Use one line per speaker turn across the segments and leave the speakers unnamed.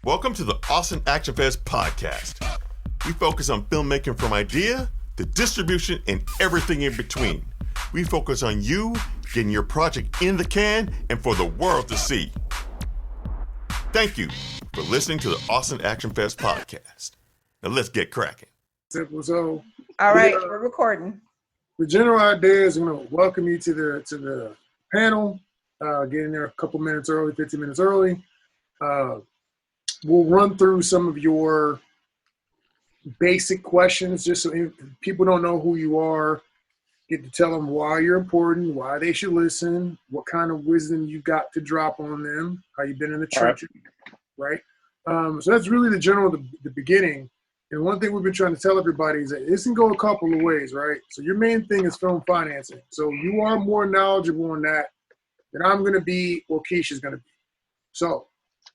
Welcome to the Austin Action Fest podcast. We focus on filmmaking from idea to distribution and everything in between. We focus on you getting your project in the can and for the world to see. Thank you for listening to the Austin Action Fest podcast. Now let's get cracking.
Simple. So,
all right, we're recording.
The general idea is I'm going to welcome you to the panel. Get in there a couple minutes early, 15 minutes early. We'll run through some of your basic questions, just so people don't know who you are. Get to tell them why you're important, why they should listen, what kind of wisdom you got to drop on them, how you've been in the church, right? So that's really the beginning. And one thing we've been trying to tell everybody is that this can go a couple of ways, right? So your main thing is film financing. So you are more knowledgeable on that than I'm going to be or Keisha's going to be. So,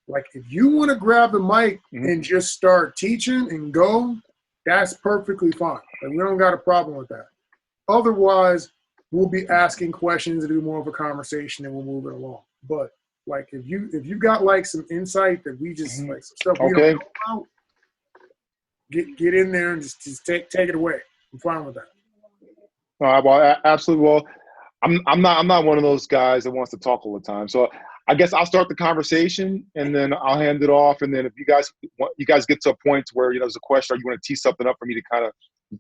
like, if you want to grab the mic and just start teaching and go, that's perfectly fine. Like, we don't got a problem with that. Otherwise, we'll be asking questions to do more of a conversation and we'll move it along. But like, if you got like some insight that we just like some stuff we don't know about, get in there and just take it away. I'm fine with that.
All right, well, absolutely. Well, I'm not one of those guys that wants to talk all the time. So I guess I'll start the conversation and then I'll hand it off. And then if you guys get to a point where there's a question or you want to tee something up for me to kind of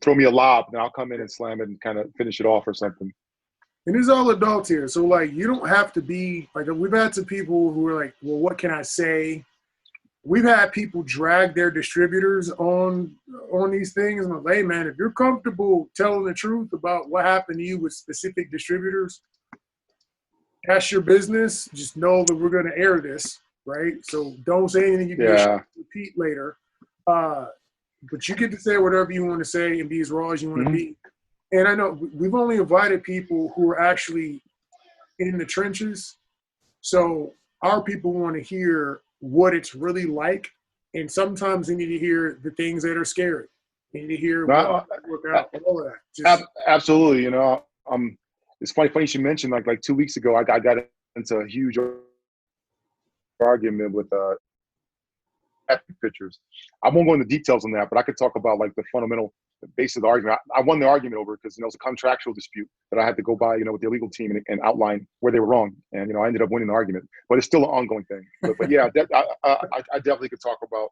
throw me a lob, then I'll come in and slam it and kind of finish it off or something.
And it's all adults here, so like you don't have to be like. We've had some people who are like, "Well, what can I say?" We've had people drag their distributors on these things. I'm like, "Hey, man, if you're comfortable telling the truth about what happened to you with specific distributors, that's your business. Just know that we're going to air this, right? So don't say anything you can repeat later. But you get to say whatever you want to say and be as raw as you want to be." And I know we've only invited people who are actually in the trenches. So our people want to hear what it's really like. And sometimes they need to hear the things that are scary. They need to hear what work out, all of that.
Absolutely. It's funny you should mention, like 2 weeks ago, I got into a huge argument with Epic Pictures. I won't go into details on that, but I could talk about like the fundamental basis of the argument. I won the argument over because it was a contractual dispute that I had to go by, with the legal team and outline where they were wrong. And I ended up winning the argument, but it's still an ongoing thing. But yeah, I definitely could talk about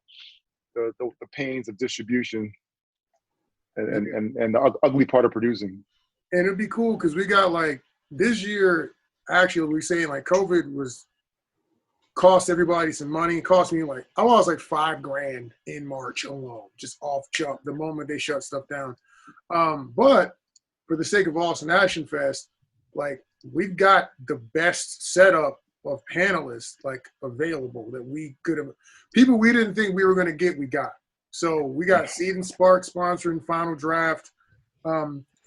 the pains of distribution and the ugly part of producing.
And it'd be cool because we got like this year. Actually, we're saying like COVID cost everybody some money. It cost me I lost like $5,000 in March alone, just off jump the moment they shut stuff down. But for the sake of Austin Action Fest, like we've got the best setup of panelists like available that we could have. People we didn't think we were going to get, we got. So we got Seed and Spark sponsoring Final Draft.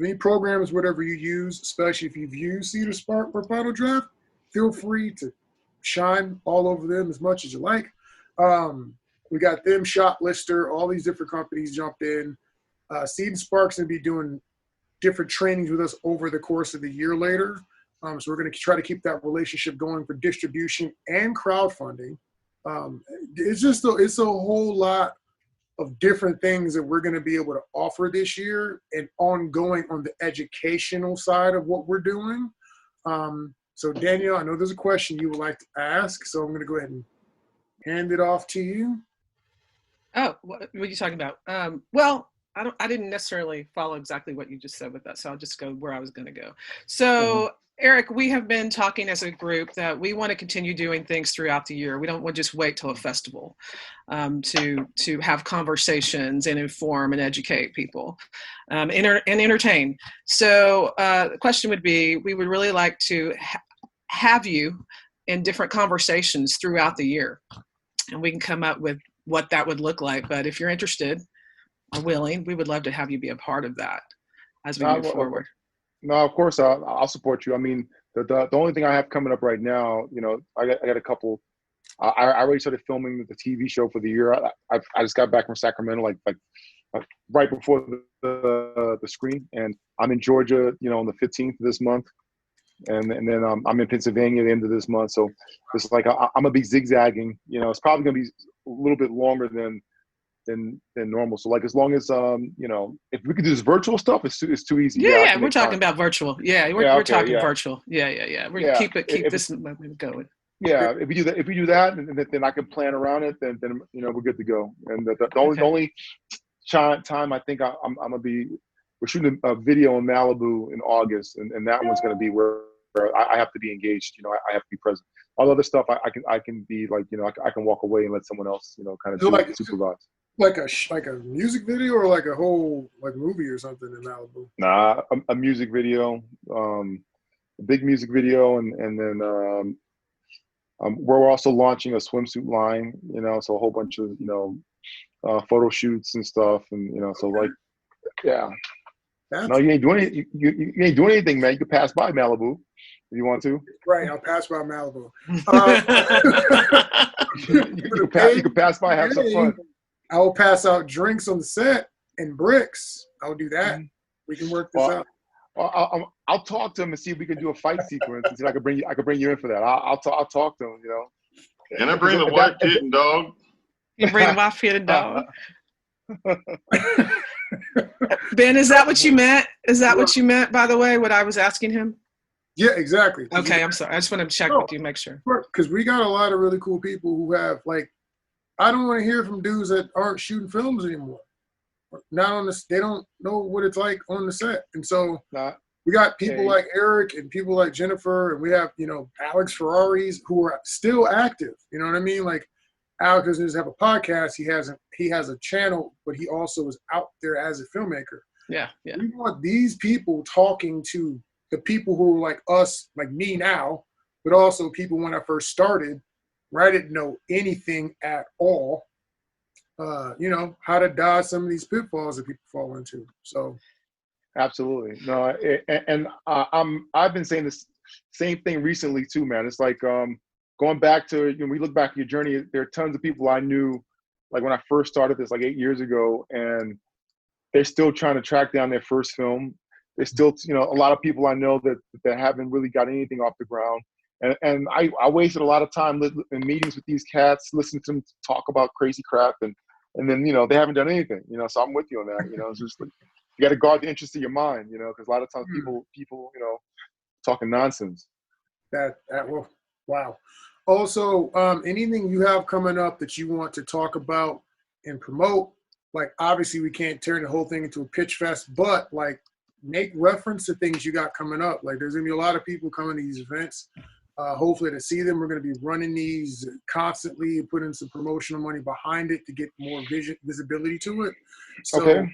Any programs, whatever you use, especially if you've used Seed or Spark for Final Draft, feel free to shine all over them as much as you like. We got them, Shoplister, all these different companies jumped in. Seed and Spark's going to be doing different trainings with us over the course of the year later. So we're going to try to keep that relationship going for distribution and crowdfunding. It's a whole lot of different things that we're going to be able to offer this year and ongoing on the educational side of what we're doing. So Danielle, I know there's a question you would like to ask, so I'm going to go ahead and hand it off to you.
Oh, what are you talking about? Well, I didn't necessarily follow exactly what you just said with that, so I'll just go where I was going to go. So, Eric, we have been talking as a group that we want to continue doing things throughout the year. We don't want to just wait till a festival to have conversations and inform and educate people and entertain. So the question would be, we would really like to have you in different conversations throughout the year. And we can come up with what that would look like. But if you're interested or willing, we would love to have you be a part of that as we move forward.
No, of course, I'll support you. I mean, the only thing I have coming up right now, I got a couple. I already started filming the TV show for the year. I just got back from Sacramento, like right before the screen, and I'm in Georgia, on the 15th of this month. and then I'm in Pennsylvania at the end of this month. So it's like I'm gonna be zigzagging. You know, it's probably gonna be a little bit longer than normal. So like as long as you know, if we could do this virtual stuff, it's too easy.
Yeah,
I
yeah,
can
we're
make
talking
time.
about virtual. Yeah, we're
Yeah, okay,
talking
yeah.
virtual. Yeah, yeah, yeah. We
Yeah.
keep this moment going.
Yeah, if we do that, then I can plan around it. Then you know we're good to go. And the only time I think I'm gonna be, we're shooting a video in Malibu in August, and that one's gonna be where I have to be engaged. You know, I have to be present. All other stuff I can be like, you know, I can walk away and let someone else, you know, kind of
So like,
supervise.
Like a music video or like a whole like movie or something in Malibu?
Nah, a music video, a big music video, and then we're also launching a swimsuit line, you know, so a whole bunch of, you know, photo shoots and stuff, and you know, so like, yeah. No, you ain't doing it. You ain't doing anything, man. You can pass by Malibu if you want to.
Right, I'll pass by Malibu.
You can pass by, have some fun.
I will pass out drinks on the set and bricks. I'll do that. We can work this out.
I'll talk to him and see if we can do a fight sequence and see if I can bring you in for that. I'll talk to him, you know.
Can I bring the white kid and dog?
You bring the wife kid and dog. Ben, is that what you meant? Is that what you meant, by the way, what I was asking him?
Yeah, exactly.
Okay, I'm sorry. I just want to check with you, make sure.
Because we got a lot of really cool people who have, like, I don't want to hear from dudes that aren't shooting films anymore. Not on this, they don't know what it's like on the set. And so we got people like Erik and people like Jennifer, and we have, you know, Alex Ferraris who are still active. You know what I mean? Like, Alex doesn't just have a podcast. He has a channel, but he also is out there as a filmmaker.
Yeah, yeah.
We want these people talking to the people who are like us, like me now, but also people when I first started, where I didn't know anything at all. You know, how to dodge some of these pitfalls that people fall into. So,
absolutely, no, I've been saying this same thing recently too, man. It's like going back to, you know, we look back at your journey. There are tons of people I knew, like when I first started this, like 8 years ago, and they're still trying to track down their first film. There's still, you know, a lot of people I know that haven't really got anything off the ground. And I wasted a lot of time in meetings with these cats, listening to them talk about crazy crap, and then, you know, they haven't done anything, you know. So I'm with you on that. You know, it's just like, you got to guard the interest of your mind, you know, because a lot of times people, you know, talking nonsense.
Well, wow. Also, anything you have coming up that you want to talk about and promote? Like, obviously, we can't turn the whole thing into a pitch fest, but like, make reference to things you got coming up. Like, there's gonna be a lot of people coming to these events. Hopefully to see them. We're going to be running these constantly, putting some promotional money behind it to get more visibility to it. So, like,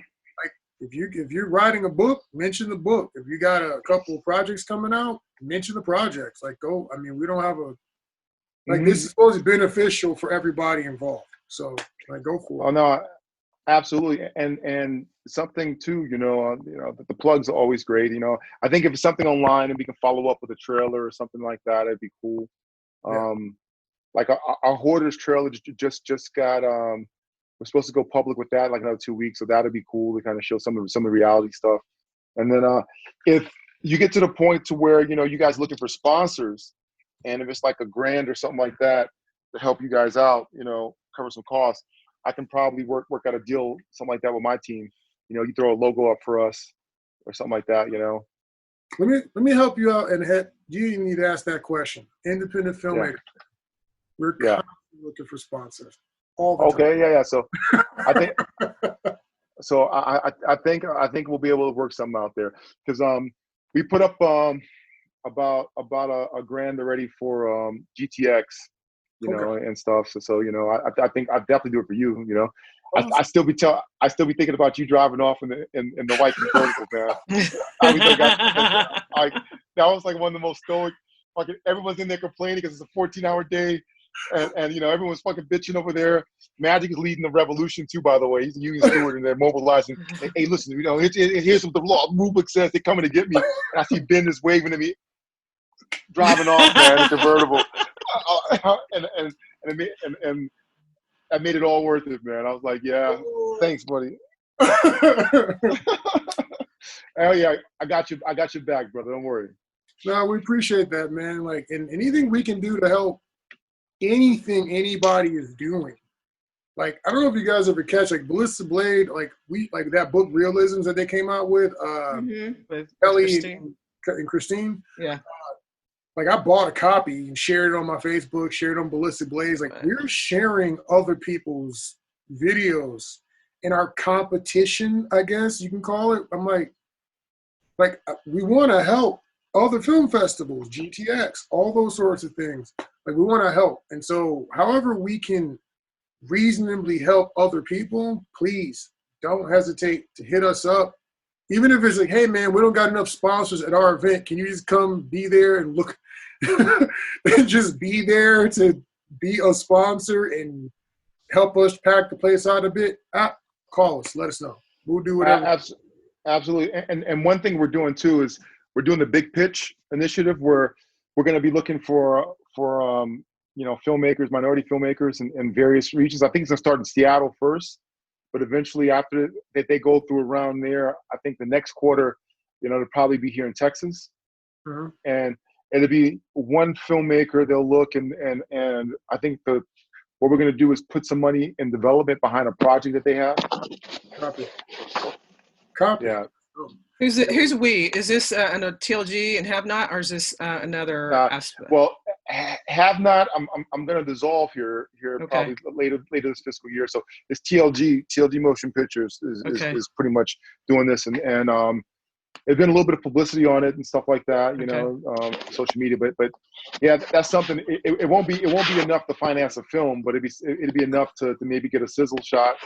if you're writing a book, mention the book. If you got a couple of projects coming out, mention the projects. Like, go. I mean, we don't have a like this is supposed to be beneficial for everybody involved. So, like, go for it.
Oh no, absolutely. And something too, you know, the plugs are always great. You know, I think if it's something online and we can follow up with a trailer or something like that, it'd be cool. Yeah. Like our Hoarders trailer just got, we're supposed to go public with that like another 2 weeks. So that'd be cool to kind of show some of the reality stuff. And then if you get to the point to where, you know, you guys looking for sponsors, and if it's like $1,000 or something like that to help you guys out, you know, cover some costs, I can probably work out a deal, something like that with my team. You know, you throw a logo up for us or something like that, you know.
Let me help you out, and you need to ask that question. Independent filmmaker. Yeah. We're constantly looking for sponsors all the time.
Yeah. So I think I think we'll be able to work something out there, because we put up about $1,000 already for GTX, you know, and stuff. So you know, I think I'd definitely do it for you. You know, I still be thinking about you driving off in the white convertible, man. That was like one of the most stoic. Fucking everyone's in there complaining because it's a 14-hour day, and you know, everyone's fucking bitching over there. Magic is leading the revolution too, by the way. He's a union steward, and they're mobilizing. Hey, listen, you know, here's what the law rubric says. They're coming to get me. And I see Ben is waving at me, driving off, man, in a convertible, and I made it all worth it, man. I was like, yeah, thanks, buddy. Oh yeah, I got your back, brother. Don't worry.
No, we appreciate that, man. Like, and anything we can do to help anything anybody is doing. Like, I don't know if you guys ever catch like Ballista Blade, like that book Realisms that they came out with,
With
Kelly
Christine.
and Christine.
Yeah.
Like, I bought a copy and shared it on my Facebook, shared it on Ballista Blades. Like, we're sharing other people's videos in our competition, I guess you can call it. I'm like we want to help other film festivals, GTX, all those sorts of things. Like, we want to help. And so however we can reasonably help other people, please don't hesitate to hit us up. Even if it's like, hey man, we don't got enough sponsors at our event. Can you just come be there and look and just be there to be a sponsor and help us pack the place out a bit? Call us, let us know. We'll do whatever.
Absolutely. And one thing we're doing too is we're doing the Big Pitch initiative where we're going to be looking for filmmakers, minority filmmakers in various regions. I think it's going to start in Seattle first, but eventually after that they go through around there, I think the next quarter, it'll probably be here in Texas.
Mm-hmm.
And it'll be one filmmaker. They'll look and I think what we're going to do is put some money in development behind a project that they have.
Copy.
Yeah.
Who's we? Is this an TLG and Have Not, or is this another aspect?
Well, Have Not. I'm going to dissolve here
Okay.
probably later this fiscal year. So it's TLG Motion Pictures is pretty much doing this, and there's been a little bit of publicity on it and stuff like that, social media. But yeah, that's something. It won't be enough to finance a film, but it'd be enough to maybe get a sizzle shot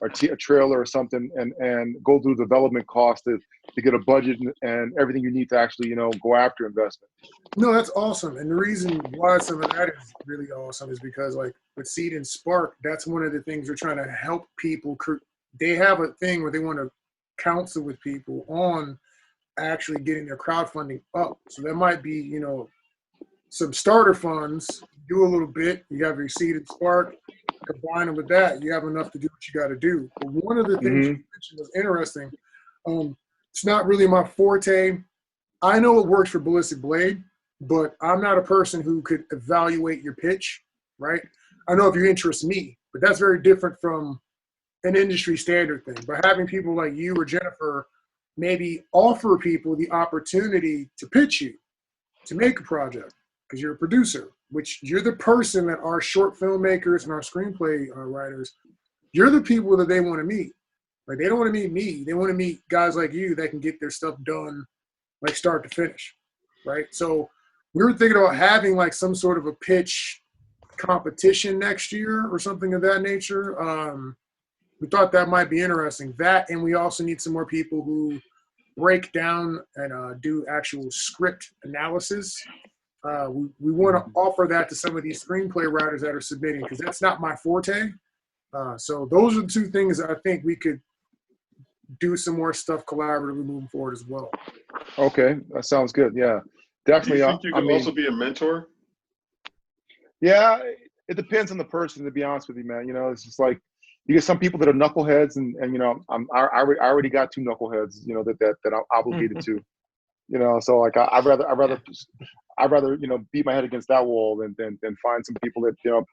or a trailer or something, and go through development costs to get a budget and everything you need to actually go after investment.
No, that's awesome. And the reason why some of that is really awesome is because, like, with Seed and Spark, that's one of the things we're trying to help people. They have a thing where they want to counsel with people on actually getting their crowdfunding up. So that might be, some starter funds, do a little bit. You have your Seed and Spark, combine them with that, you have enough to do what you got to do. But one of the things you mentioned was interesting. It's not really my forte. I know it works for Ballistic Blade, but I'm not a person who could evaluate your pitch, right? I know if you interest me, but that's very different from an industry standard thing. But having people like you or Jennifer maybe offer people the opportunity to pitch you, to make a project, because you're a producer, which you're the person that our short filmmakers and our screenplay writers, you're the people that they want to meet. Like, they don't want to meet me. They want to meet guys like you that can get their stuff done, like, start to finish, right? So we were thinking about having, like, some sort of a pitch competition next year or something of that nature. We thought that might be interesting. That, and we also need some more people who break down and do actual script analysis. We want to offer that to some of these screenplay writers that are submitting, because that's not my forte. So those are the two things I think we could do some more stuff collaboratively moving forward as well.
Okay, that sounds good. Yeah, definitely.
Do you think you could also be a mentor?
Yeah, it depends on the person, to be honest with you, man. It's just like you get some people that are knuckleheads, and I already got two knuckleheads, that I'm obligated to, So like I'd rather beat my head against that wall than find some people that know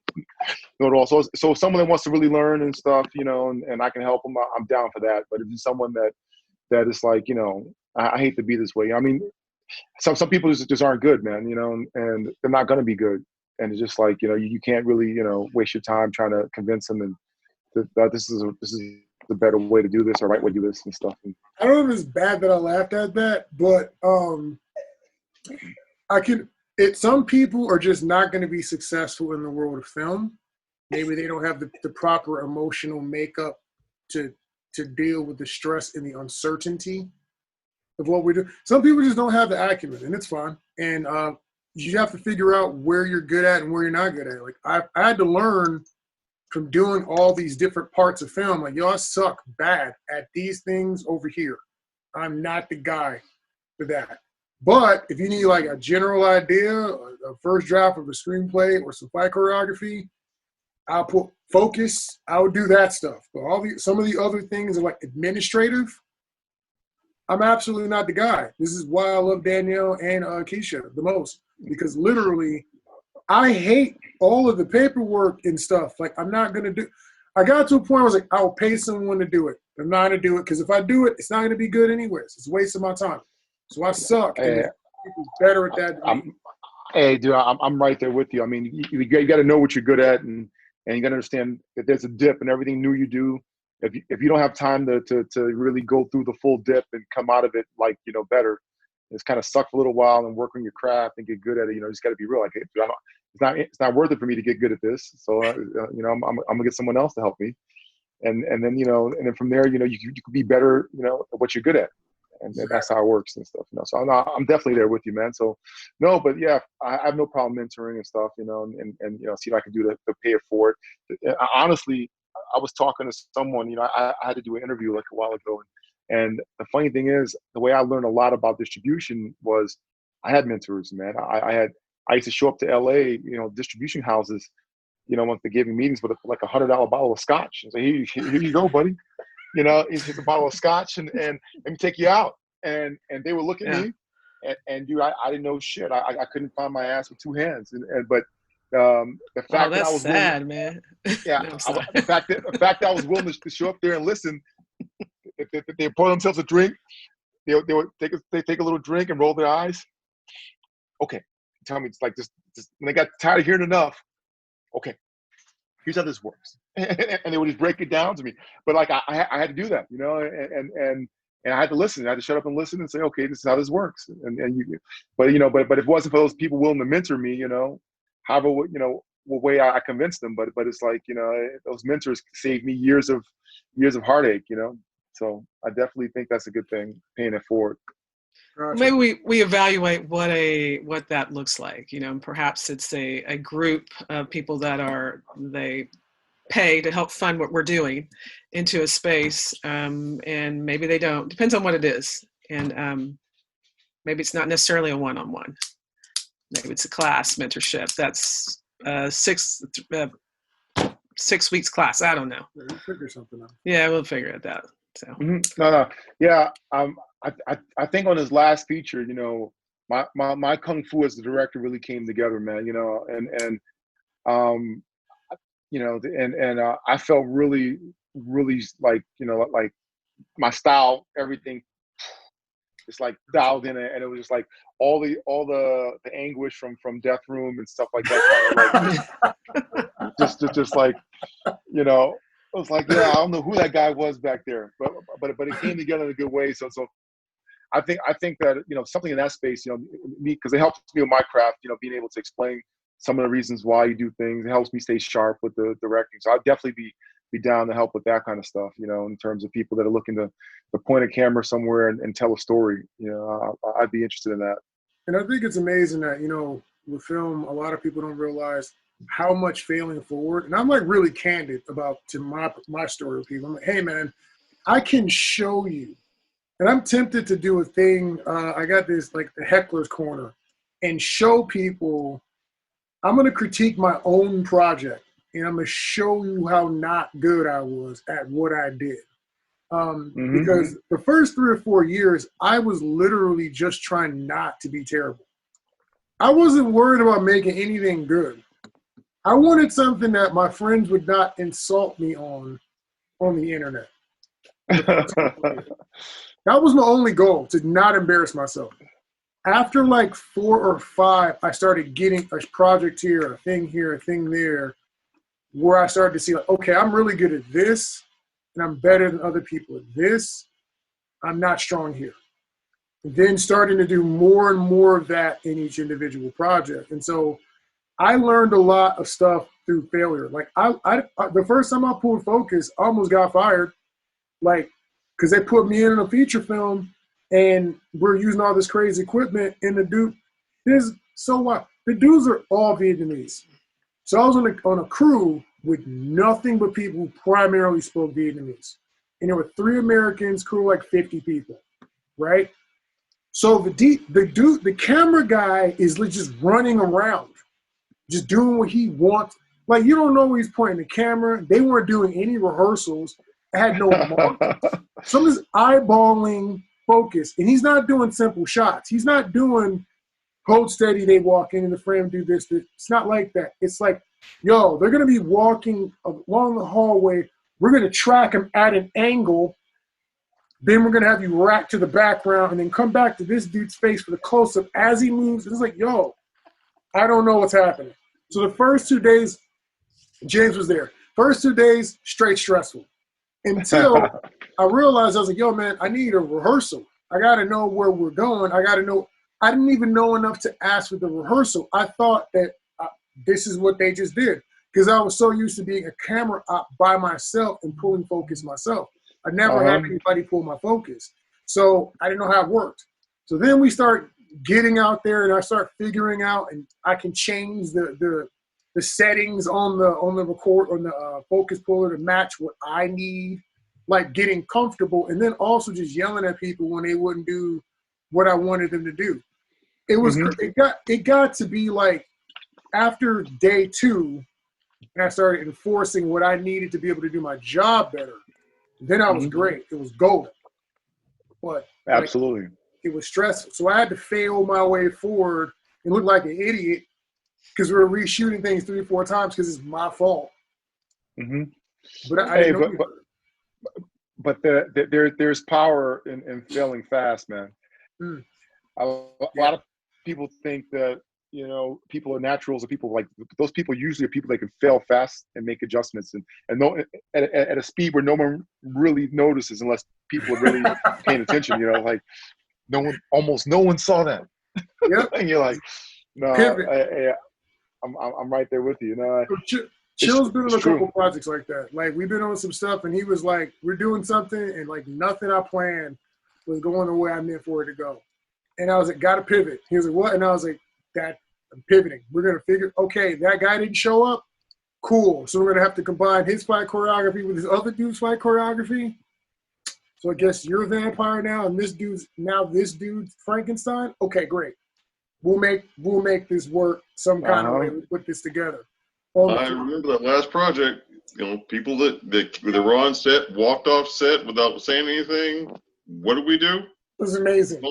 it all. So someone that wants to really learn and stuff, and I can help them, I'm down for that. But if it's someone that is like, I hate to be this way. I mean, some people just aren't good, man. And they're not gonna be good. And it's just like, you can't really waste your time trying to convince them and that this is the better way to do this or right way to do this and stuff.
I don't know if it's bad that I laughed at that, but some people are just not going to be successful in the world of film. Maybe they don't have the proper emotional makeup to deal with the stress and the uncertainty of what we do. Some people just don't have the acumen, and it's fine. And you have to figure out where you're good at and where you're not good at. Like, I had to learn from doing all these different parts of film. Like, y'all suck bad at these things over here. I'm not the guy for that. But if you need like a general idea, a first draft of a screenplay or some fight choreography, I'll put focus. I'll do that stuff. But some of the other things are like administrative. I'm absolutely not the guy. This is why I love Danielle and Keisha the most, because literally I hate all of the paperwork and stuff. Like, I'm not going to do. I got to a point where I was like, I'll pay someone to do it. I'm not going to do it because if I do it, it's not going to be good anyways. It's a waste of my time. So I suck. And people's better at that than me.
Hey, dude, I'm right there with you. I mean, you got to know what you're good at, and you got to understand that there's a dip in everything new you do. If you don't have time to really go through the full dip and come out of it like, you know, better, it's kind of suck for a little while and work on your craft and get good at it. You know, you just got to be real. Like, hey, dude, it's not worth it for me to get good at this. So, you know, I'm gonna get someone else to help me, and then, you know, and then from there, you know, you could be better, you know, at what you're good at. And that's how it works and stuff, you know. So I'm definitely there with you, man. So no, but yeah, I have no problem mentoring and stuff, you know, and you know, see what I can do to pay it forward. Honestly, I was talking to someone, you know, I had to do an interview like a while ago, and the funny thing is, the way I learned a lot about distribution was I had mentors, man. I used to show up to LA, you know, distribution houses, you know, once they gave me meetings with like $100 bottle of scotch and say, here you go, buddy. You know, it's a bottle of scotch and let me take you out. And they would look at me and dude, I didn't know shit. I couldn't find my ass with two hands. But the fact that I was
sad,
willing,
man.
yeah, the fact that I was willing to show up there and listen, if they pour themselves a drink, they would take a little drink and roll their eyes. Okay, tell me, it's like just when they got tired of hearing enough, okay, here's how this works. And they would just break it down to me. But like I had to do that, you know, and I had to listen. I had to shut up and listen and say, okay, this is how this works. And you, but you know, but if it wasn't for those people willing to mentor me, you know, however, you know, what way I convinced them, but it's like, you know, those mentors saved me years of heartache, you know. So I definitely think that's a good thing, paying it forward.
Maybe we evaluate what that looks like, you know, and perhaps it's a group of people that they pay to help fund what we're doing into a space, and maybe they don't. Depends on what it is, and maybe it's not necessarily a one-on-one. Maybe it's a class mentorship. That's 6 weeks class. I don't know.
We'll figure something out.
Yeah, we'll figure it out. So
no, yeah. I think on his last feature, you know, my kung fu as the director really came together, man. You know, and you know, and I felt really like, you know, like my style, everything, just like dialed in, and it was just like all the anguish from Death Room and stuff like that. Like, just like, you know, it was like, yeah, I don't know who that guy was back there, but it came together in a good way. So I think that, you know, something in that space, you know, me, because it helps me with my craft, you know, being able to explain some of the reasons why you do things. It helps me stay sharp with the directing. So I'd definitely be down to help with that kind of stuff, you know, in terms of people that are looking to point a camera somewhere and tell a story. You know, I'd be interested in that.
And I think it's amazing that, you know, with film, a lot of people don't realize how much failing forward. And I'm like really candid about to my story with people. I'm like, hey man, I can show you. And I'm tempted to do a thing. I got this like the heckler's corner and show people. I'm going to critique my own project, and I'm going to show you how not good I was at what I did. Because the first 3 or 4 years, I was literally just trying not to be terrible. I wasn't worried about making anything good. I wanted something that my friends would not insult me on the internet. That was my only goal, to not embarrass myself. After like 4 or 5, I started getting a project here, a thing there, where I started to see like, okay, I'm really good at this, and I'm better than other people at this. I'm not strong here. And then starting to do more and more of that in each individual project. And so I learned a lot of stuff through failure. Like I the first time I pulled focus, I almost got fired. Like, because they put me in a feature film and we're using all this crazy equipment, and the dude so what? The dudes are all Vietnamese. So I was on a crew with nothing but people who primarily spoke Vietnamese. And there were 3 Americans, crew like 50 people, right? So the camera guy is just running around, just doing what he wants. Like, you don't know where he's pointing the camera. They weren't doing any rehearsals. I had no mark. Someone's eyeballing focus. And he's not doing simple shots. He's not doing hold steady, they walk in the frame, do this. It's not like that. It's like, yo, they're going to be walking along the hallway. We're going to track them at an angle. Then we're going to have you rack to the background and then come back to this dude's face for the close-up as he moves. It's like, yo, I don't know what's happening. So the first 2 days, James was there. First 2 days, straight stressful. Until I realized, I was like, yo, man, I need a rehearsal. I got to know where we're going. I got to know. I didn't even know enough to ask for the rehearsal. I thought that this is what they just did because I was so used to being a camera op by myself and pulling focus myself. I never had anybody pull my focus. So I didn't know how it worked. So then we start getting out there and I start figuring out and I can change the settings on the record, on the focus puller to match what I need, like getting comfortable and then also just yelling at people when they wouldn't do what I wanted them to do. It was it got to be like after day 2, and I started enforcing what I needed to be able to do my job better. Then I was great. It was golden. But
absolutely,
it was stressful. So I had to fail my way forward and look like an idiot because we were reshooting things 3 or 4 times because it's my fault. But I didn't know.
But there's power in failing fast, man. A lot of people think that, you know, people are naturals or people like those people usually are people that can fail fast and make adjustments and no, at a speed where no one really notices unless people are really paying attention, you know, like almost no one saw that.
Yep.
And you're like, no, I'm right there with you. No,
Chill's been on a couple projects like that. Like we've been on some stuff and he was like, we're doing something and like nothing I planned was going the way I meant for it to go. And I was like, gotta pivot. He was like, what? And I was like, I'm pivoting. We're going to figure, okay, that guy didn't show up. Cool. So we're going to have to combine his fight choreography with this other dude's fight choreography. So I guess you're a vampire now and this dude's Frankenstein. Okay, great. We'll make this work some kind of way. We'll put this together.
I remember that last project, you know, people that were on set, walked off set without saying anything. What did we do?
It was amazing.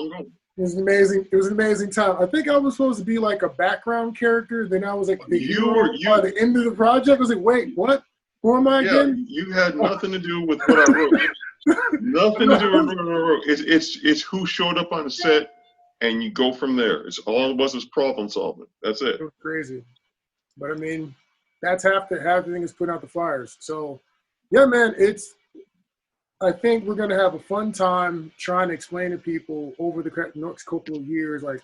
It was amazing. It was an amazing time. I think I was supposed to be like a background character. Then I was like the hero by the end of the project. I was like, wait, what? Who am I again?
You had nothing to do with what I wrote. Nothing to do with what I wrote. It's who showed up on the set, and you go from there. It's all it was problem solving. That's it.
It was crazy, but I mean, that's half the thing is putting out the fires. So, yeah, man, I think we're going to have a fun time trying to explain to people over the next couple of years, like,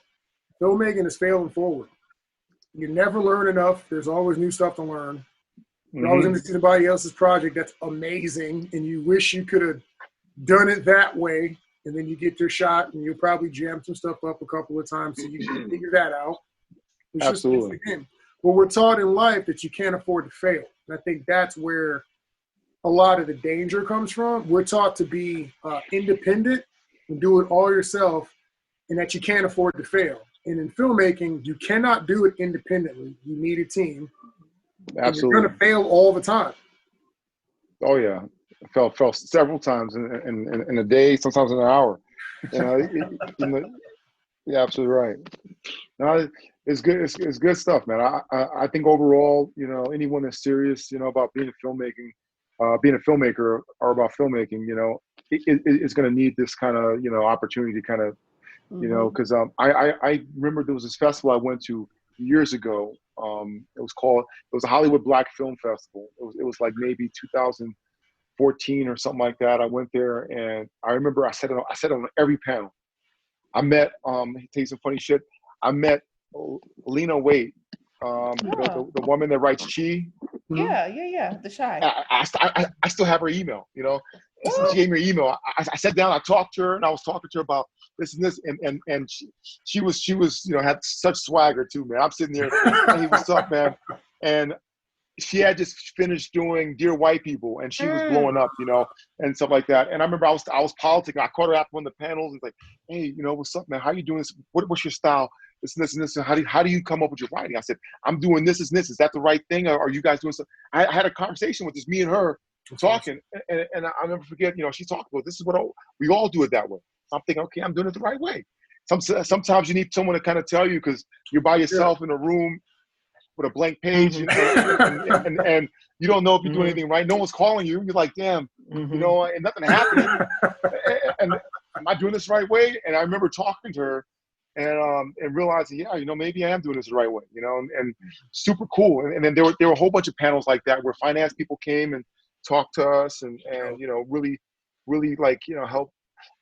filmmaking is failing forward. You never learn enough. There's always new stuff to learn. You're always going to see somebody else's project that's amazing, and you wish you could have done it that way, and then you get your shot, and you'll probably jam some stuff up a couple of times so you can figure that out. It's
absolutely.
Just, again, well, we're taught in life that you can't afford to fail. And I think that's where a lot of the danger comes from. We're taught to be independent and do it all yourself, and that you can't afford to fail. And in filmmaking, you cannot do it independently. You need a team.
Absolutely.
You're going to fail all the time.
Oh yeah, I fell several times in a day, sometimes in an hour. You know, you're absolutely right. No, it's good. It's good stuff, man. I think overall, you know, anyone that's serious, you know, about being a filmmaker or about filmmaking, you know, it's going to need this kind of, you know, opportunity to kind of, you know, because I remember there was this festival I went to years ago. It was a Hollywood Black Film Festival. It was like maybe 2014 or something like that. I went there and I remember I sat on every panel. I met, tell you some funny shit. I met Lena Waite, the woman that writes Chi.
Yeah. The Shy.
I still have her email, you know. She gave me her email. I sat down, I talked to her, and I was talking to her about this and this, and she was, you know, had such swagger too, man. I'm sitting there, hey, what's up, man? And she had just finished doing Dear White People, and she was blowing up, you know, and stuff like that. And I remember I was politicking. I caught her after one of the panels. And like, hey, you know, what's up, man? How you doing this? What's your style? This and this and this. And how do you come up with your writing? I said, I'm doing this and this. Is that the right thing? Or are you guys doing something? I had a conversation with me and her talking, and I never forget, you know, she talked about this is what we all do it that way. I'm thinking, okay, I'm doing it the right way. Sometimes you need someone to kind of tell you, because you're by yourself in a room with a blank page, you know, and you don't know if you're doing anything right. No one's calling you. You're like, damn, you know, and nothing happening. And am I doing this the right way? And I remember talking to her and realizing, yeah, you know, maybe I am doing this the right way, you know, and super cool. And then there were a whole bunch of panels like that where finance people came and talked to us and you know, really like, you know, help.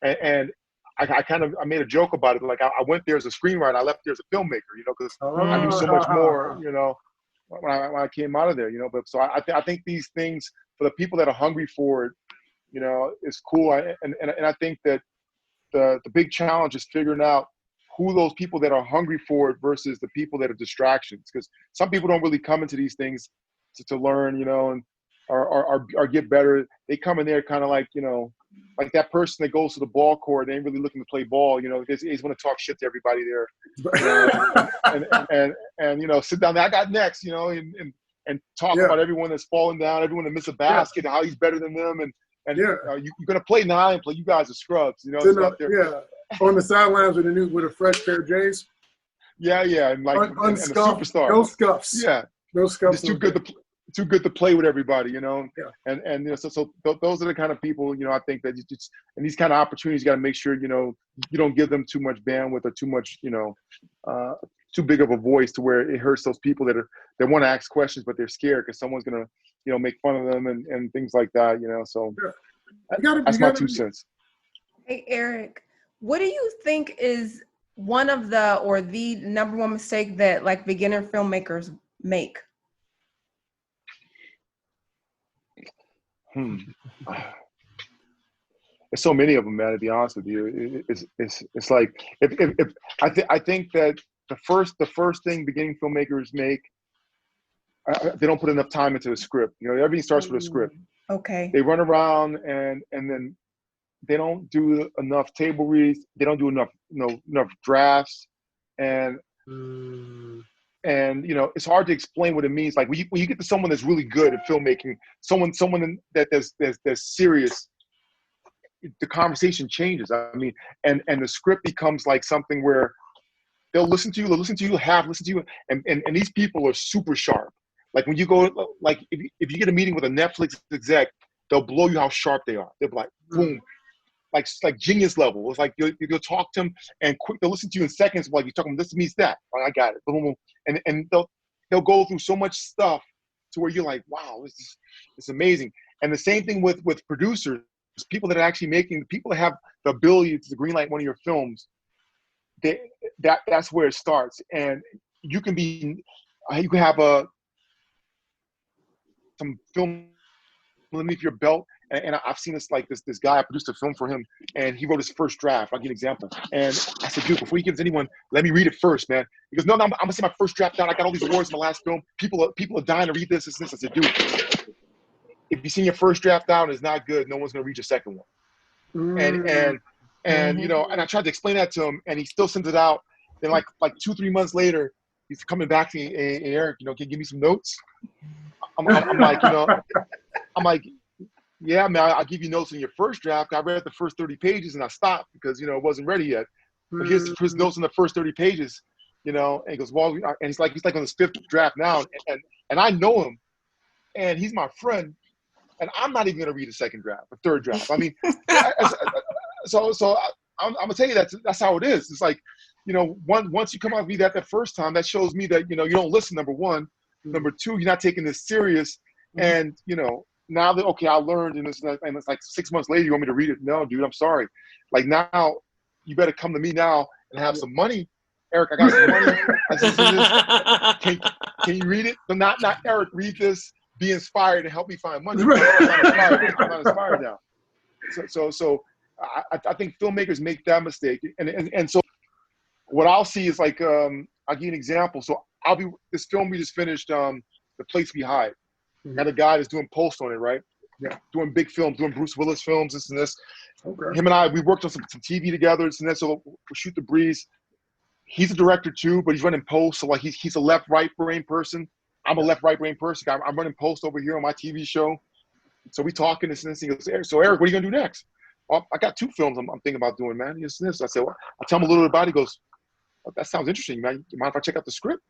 And I made a joke about it. Like I went there as a screenwriter, I left there as a filmmaker, you know, because I knew so much more, you know, when I came out of there, you know. But so I think these things, for the people that are hungry for it, you know, is cool. And I think that the big challenge is figuring out who those people that are hungry for it versus the people that are distractions. Because some people don't really come into these things to learn, you know, and or get better. They come in there kind of like, you know, like that person that goes to the ball court, they ain't really looking to play ball, you know, they just want to talk shit to everybody there, you know, and you know, sit down there, I got next, you know, and talk about everyone that's falling down, everyone that missed a basket, and how he's better than them, and you're gonna play now and play. You guys are scrubs, you know.
On the sidelines with a fresh pair of J's.
Yeah, and like and a superstar.
No scuffs.
Yeah,
no scuffs.
It's too good to play with everybody, you know.
Yeah.
And you know, so those are the kind of people, you know, I think that and these kind of opportunities, you got to make sure, you know, you don't give them too much bandwidth or too much, you know, too big of a voice to where it hurts those people that want to ask questions but they're scared because someone's gonna, you know, make fun of them and things like that, you know. So that's my 2 cents.
Hey Eric, what do you think is one of the number one mistake that like beginner filmmakers make?
There's so many of them, man. To be honest with you, it's like if I think that the first thing beginning filmmakers make, they don't put enough time into the script. You know, everything starts with a script.
Okay.
They run around and then they don't do enough table reads. They don't do enough drafts, and you know, it's hard to explain what it means. Like when you get to someone that's really good at filmmaking, someone that's serious, the conversation changes. I mean, and the script becomes like something where they'll listen to you, half listen to you, and these people are super sharp. Like when you go, like if you get a meeting with a Netflix exec, they'll blow you how sharp they are. They'll be like, boom. Like genius level. It's like you'll talk to them and quick. They'll listen to you in seconds. Like you're talking, this means that. Like, I got it. Boom, boom. And they'll go through so much stuff to where you're like, wow, it's amazing. And the same thing with producers, people that are actually making, people that have the ability to greenlight one of your films. That's where it starts. And you can have some film underneath your belt. And I've seen this guy, I produced a film for him, and he wrote his first draft. I'll give you an example. And I said, dude, before you give it to anyone, let me read it first, man. He goes, no, I'm going to see my first draft down. I got all these awards in my last film. People are dying to read this. I said, dude, if you've seen your first draft down, it's not good. No one's going to read your second one. And you know, and I tried to explain that to him, and he still sends it out. Then like 2-3 months later, he's coming back to me, hey, Eric, you know, can you give me some notes? I'm like, you know, I'm like, yeah, man, I'll give you notes in your first draft. I read the first 30 pages and I stopped because, you know, it wasn't ready yet. But here's his notes in the first 30 pages, you know, and he goes, well, and he's like on his 5th draft now. And I know him and he's my friend and I'm not even going to read a second draft, a third draft. I mean, so I'm going to tell you that's how it is. It's like, you know, once you come out and read that the first time, that shows me that, you know, you don't listen, number one. Number two, you're not taking this serious. And, you know, now that, okay, I learned, and it's like 6 months later, you want me to read it? No, dude, I'm sorry. Like now, you better come to me now and have some money. Eric, I got some money. I said, can you read it? But not Eric, read this, be inspired, and help me find money. I'm not inspired now. So I think filmmakers make that mistake. And so what I'll see is like, I'll give you an example. So this film we just finished, The Place We Hide. Got a guy that's doing post on it, right? Yeah. Doing big films, doing Bruce Willis films, this and this. Okay. Him and I, we worked on some TV together, this and that. So we'll shoot the breeze. He's a director too, but he's running post. So like he's a left-right brain person. I'm a left-right brain person. I'm running post over here on my TV show. So we talking this and this. He goes, so Eric, what are you gonna do next? oh, I got 2 films I'm thinking about doing, man. This. I said, well, I tell him a little bit about it. He goes, oh, that sounds interesting, man. You mind if I check out the script?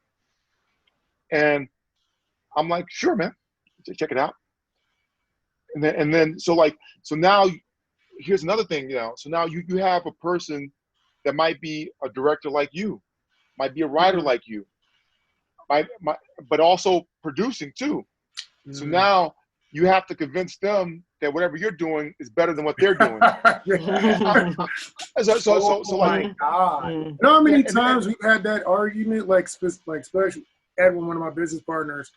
And I'm like, sure, man. Check it out. And then so now here's another thing, So now you have a person that might be a director like you, might be a writer like you, but also producing too. So now you have to convince them that whatever you're doing is better than what they're doing.
So my God. You know how many times we've had that argument, like especially Edwin, one of my business partners,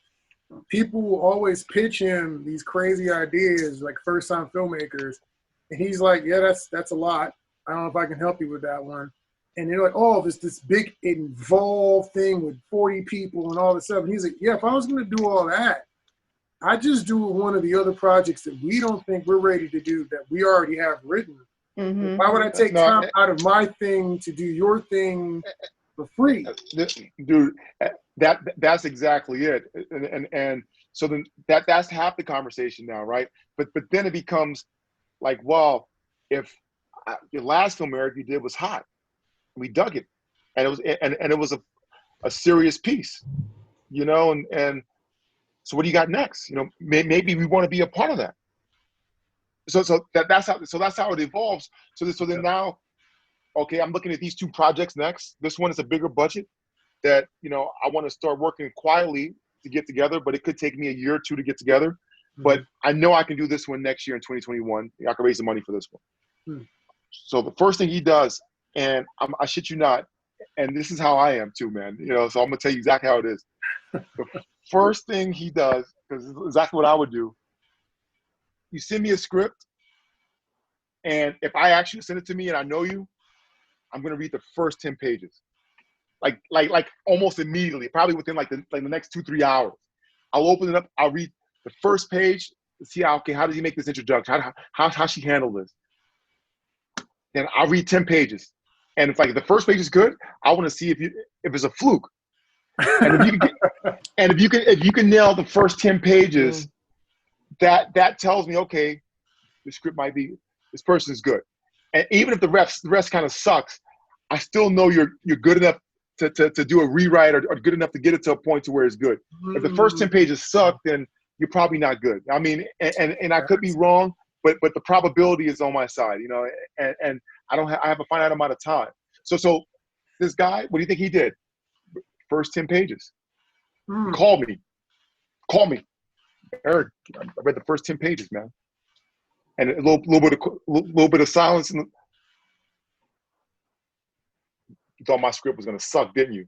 people will always pitch him these crazy ideas, like first-time filmmakers, and he's like, yeah, that's a lot. I don't know if I can help you with that one. And they're like, oh, this big involved thing with 40 people and all this stuff. And he's like, yeah, if I was going to do all that, I just do one of the other projects that we don't think we're ready to do that we already have written. Mm-hmm. Why would I take time out of my thing to do your thing for free?
Dude, that's exactly it. And so then that's half the conversation now, right? But then it becomes like, well, if your last film, Eric, you did was hot, we dug it, and it was a serious piece, and so what do you got next? Maybe we want to be a part of that. So that's how it evolves. So then now, okay, I'm looking at these 2 projects next. This one is a bigger budget that I want to start working quietly to get together, but it could take me a year or 2 to get together. Mm-hmm. But I know I can do this one next year in 2021. I can raise the money for this one. Mm. So the first thing he does, and I shit you not, and this is how I am too, man. So I'm gonna tell you exactly how it is. The first thing he does, because it's exactly what I would do. You send me a script, and if I actually send it to me and I know you, I'm gonna read the first 10 pages, like almost immediately, probably within the next 2-3 hours. I'll open it up. I'll read the first page to see how does he make this introduction? How she handle this? Then I'll read 10 pages, and if the first page is good, I want to see if it's a fluke. And if you can nail the first 10 pages, that tells me, okay, the script might be, this person's good. And even if the rest kind of sucks, I still know you're good enough to do a rewrite or good enough to get it to a point to where it's good. If the first 10 pages suck, then you're probably not good. I mean, and I could be wrong, but the probability is on my side, and I have a finite amount of time. So this guy, what do you think he did? First 10 pages. Call me. Eric, I read the first 10 pages, man. And a little bit of silence. And you thought my script was going to suck, didn't you?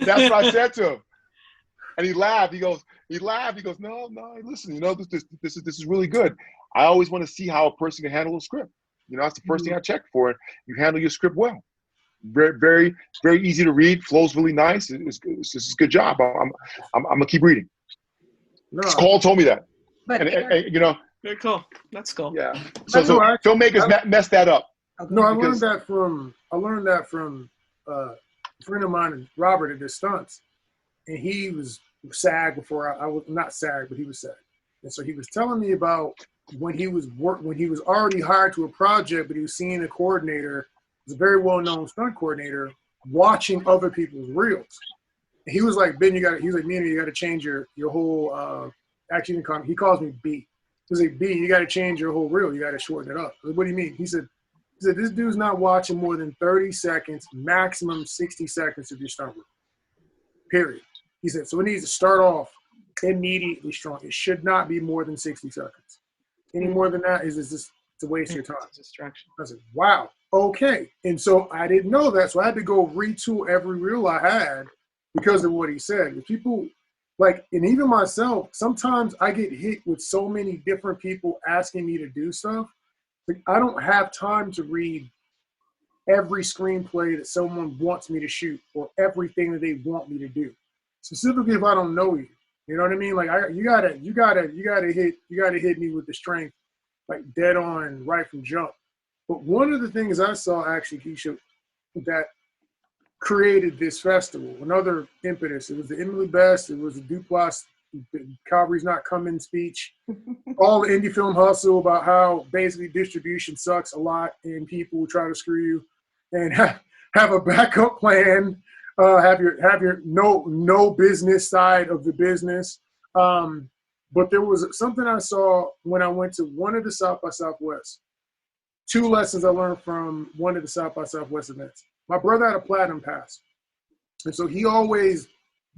That's what I said to him. And he laughed. He goes, no, listen, this is really good. I always want to see how a person can handle a script. That's the first thing I check for. You handle your script well. Very, very, very easy to read. Flows really nice. It's a good job. I'm gonna keep reading. No. Cole told me that.
But
very cool. That's cool.
Yeah. So filmmakers mess that up.
No, I learned that from a friend of mine, Robert, at the stunts, and he was SAG before I was not SAG, but he was SAG, and so he was telling me about when he was already hired to a project, but he was seeing a coordinator, was a very well-known stunt coordinator, watching other people's reels. And he was like, Ben, you got to change your whole. Actually, he calls me B. He was like, B, you got to change your whole reel. You got to shorten it up. Like, what do you mean? He said, this dude's not watching more than 30 seconds, maximum 60 seconds of your stunt reel. Period. He said, so it needs to start off immediately strong. It should not be more than 60 seconds. Any more than that is just to waste your time.
Distraction.
I said, wow, okay. And so I didn't know that, so I had to go retool every reel I had because of what he said. If people, and even myself, sometimes I get hit with so many different people asking me to do stuff. I don't have time to read every screenplay that someone wants me to shoot or everything that they want me to do. Specifically, if I don't know you. You know what I mean? You gotta hit me with the strength, dead on, right from jump. But one of the things I saw actually, Keisha, that created this festival. Another impetus. It was the Emily Best. It was the Duplass Calvary's Not Coming speech. All the indie film hustle about how basically distribution sucks a lot and people try to screw you, and have a backup plan. Have your no business side of the business. But there was something I saw when I went to one of the South by Southwest. 2 lessons I learned from one of the South by Southwest events. My brother had a platinum pass, and so he always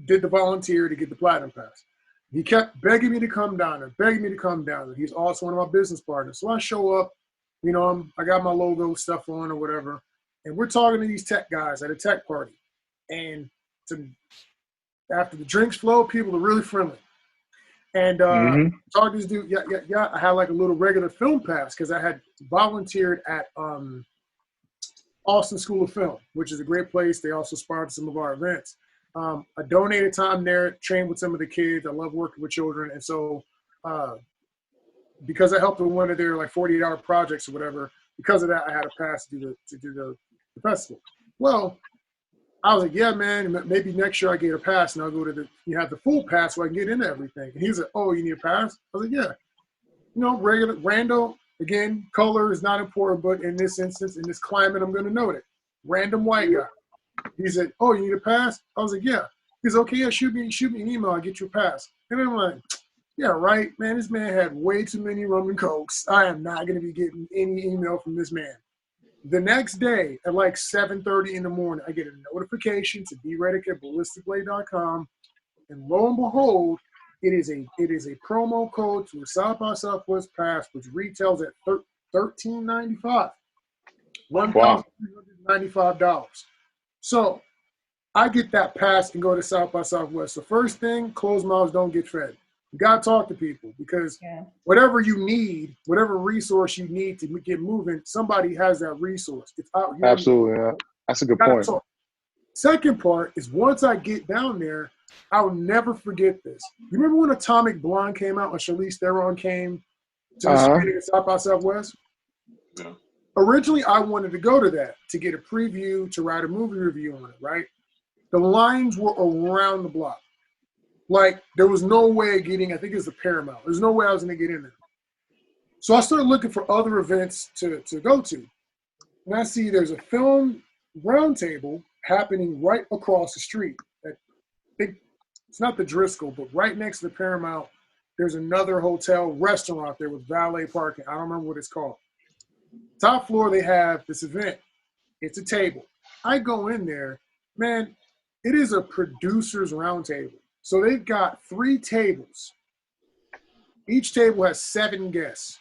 did the volunteer to get the platinum pass. He kept begging me to come down there, He's also one of my business partners. So I show up, you know, I got my logo stuff on or whatever, and we're talking to these tech guys at a tech party. And after the drinks flow, people are really friendly. And talking to this dude, yeah. I had like a little regular film pass because I had volunteered at Austin School of Film, which is a great place. They also sponsor some of our events. I donated time there, trained with some of the kids. I love working with children. And so because I helped with one of their like 48-hour projects or whatever, because of that, I had a pass to do the festival. Well, I was like, yeah, man, maybe next year I get a pass and I'll go to you have the full pass so I can get into everything. And he was like, oh, you need a pass? I was like, yeah. You know, regular, random, again, color is not important, but in this instance, in this climate, I'm going to note it. Random white guy. He said, oh, you need a pass? I was like, yeah. He's okay, yeah, shoot me an email, I'll get you a pass. And I'm like, yeah, right, man, this man had way too many rum and cokes. I am not going to be getting any email from this man. The next day at like 7:30 in the morning, I get a notification to Erik at ballisticblade.com, and lo and behold, it is a promo code to a South by Southwest pass, which retails at $13.95, $1,395. So I get that pass and go to South by Southwest. The first thing, closed mouths don't get fed. You gotta talk to people because whatever you need, whatever resource you need to get moving, somebody has that resource. It's out here.
Absolutely, yeah. That's a good point.
Talk. Second part is once I get down there, I'll never forget this. You remember when Atomic Blonde came out when Charlize Theron came to the screening at South by Southwest?
Yeah.
Originally, I wanted to go to that to get a preview, to write a movie review on it, right? The lines were around the block. Like, there was no way of getting, I think it was the Paramount. There's no way I was going to get in there. So I started looking for other events to go to. And I see there's a film roundtable happening right across the street. It's not the Driscoll, but right next to the Paramount, there's another hotel restaurant there with valet parking. I don't remember what it's called. Top floor, they have this event. It's a table. I go in there, man, it is a producer's roundtable. So they've got 3 tables. Each table has 7 guests.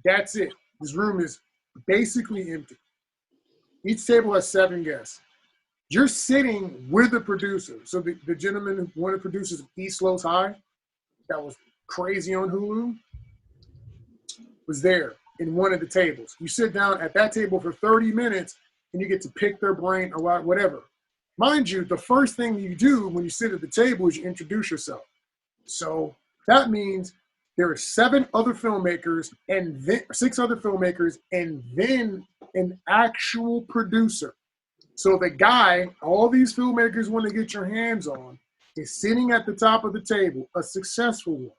That's it. This room is basically empty. Each table has 7 guests. You're sitting with the producer. So the gentleman, one of the producers of East Los High, that was crazy on Hulu, was there in one of the tables. You sit down at that table for 30 minutes and you get to pick their brain or whatever. Mind you, the first thing you do when you sit at the table is you introduce yourself. So that means there are 7 other filmmakers and then 6 other filmmakers and then an actual producer. So the guy, all these filmmakers want to get your hands on, is sitting at the top of the table, a successful one.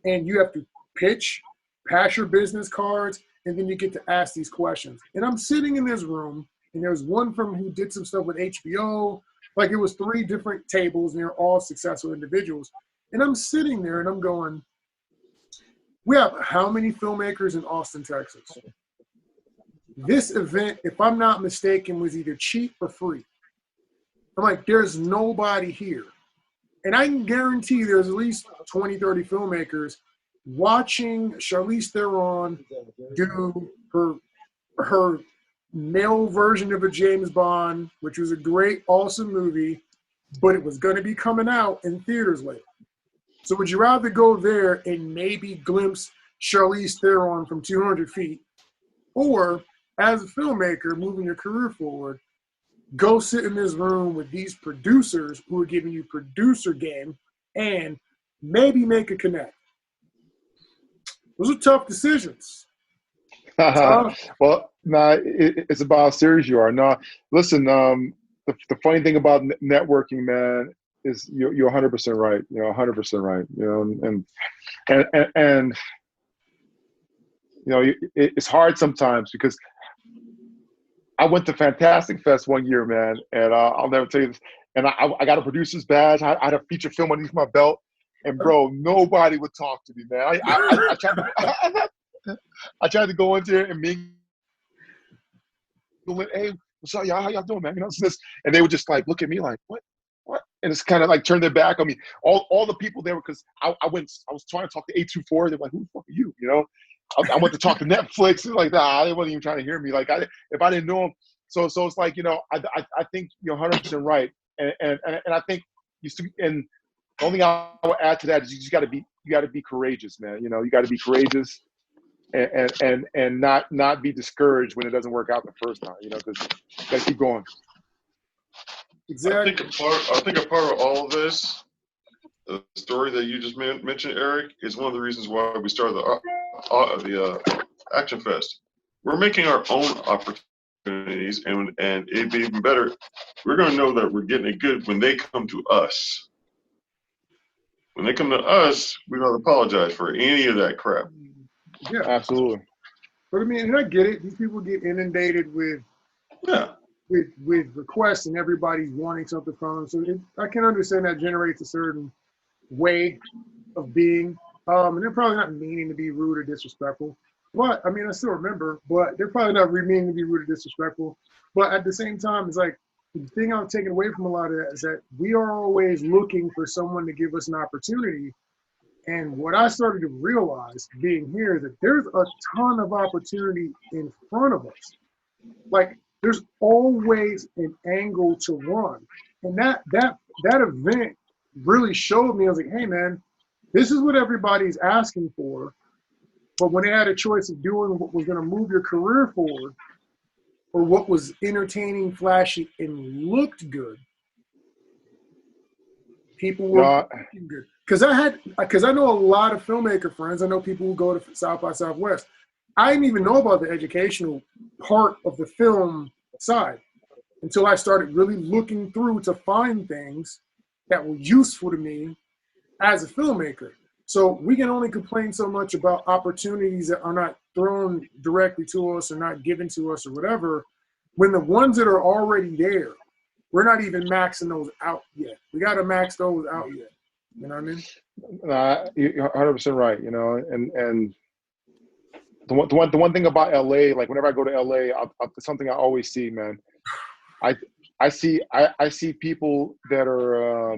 And you have to pitch, pass your business cards, and then you get to ask these questions. And I'm sitting in this room, and there's one from who did some stuff with HBO. Like, it was 3 different tables, and they're all successful individuals. And I'm sitting there, and I'm going, we have how many filmmakers in Austin, Texas? This event, if I'm not mistaken, was either cheap or free. I'm like, there's nobody here. And I can guarantee there's at least 20, 30 filmmakers watching Charlize Theron do her male version of a James Bond, which was a great, awesome movie, but it was going to be coming out in theaters later. So would you rather go there and maybe glimpse Charlize Theron from 200 feet, or as a filmmaker moving your career forward, go sit in this room with these producers who are giving you producer game and maybe make a connect? Those are tough decisions.
Well, it's about how serious you are. No, listen, the funny thing about networking, man, is you're 100% right. You're 100% right. You know, and you know, it's hard sometimes because I went to Fantastic Fest one year, man, and I'll never tell you this. And I got a producer's badge. I had a feature film underneath my belt, and bro, nobody would talk to me, man. I tried to, I tried to go in there and mingle. Hey, what's up, y'all? How y'all doing, man? You know, this, and they would just like look at me like, what? And it's kind of like turn their back on me. All the people there, because I was trying to talk to 824. They're like, who the fuck are you? You know, I went to talk to Netflix. And like, nah, they wasn't even trying to hear me. Like, if I didn't know them, so it's like, you know, I think you're 100% right, and I think and the only thing I would add to that is you got to be courageous, man. You know, you got to be courageous, and not be discouraged when it doesn't work out the first time. You know, because you got to keep going.
Exactly.
I think a part of all of this, the story that you just mentioned, Eric, is one of the reasons why we started the Action Fest. We're making our own opportunities, and it'd be even better. We're going to know that we're getting it good when they come to us. When they come to us, we don't apologize for any of that crap.
Yeah,
Absolutely.
but I mean, and I get it. These people get inundated with requests, and everybody's wanting something from them. So I can understand that generates a certain way of being. And they're probably not meaning to be rude or disrespectful. But I mean, I still remember. But they're probably not meaning to be rude or disrespectful. But at the same time, it's like the thing I'm taking away from a lot of that is that we are always looking for someone to give us an opportunity. And what I started to realize being here is that there's a ton of opportunity in front of us. Like, there's always an angle to run. And that event really showed me, I was like, hey man, this is what everybody's asking for. But when they had a choice of doing what was going to move your career forward, or what was entertaining, flashy, and looked good, people were looking good. Because I know a lot of filmmaker friends. I know people who go to South by Southwest. I didn't even know about the educational part of the film side until I started really looking through to find things that were useful to me as a filmmaker. So we can only complain so much about opportunities that are not thrown directly to us or not given to us or whatever, when the ones that are already there, we're not even maxing those out yet. We got to max those out yet. You know what I mean?
You're 100% right. You know, and the one thing about LA, like whenever I go to LA, it's something I always see, man. I see people that are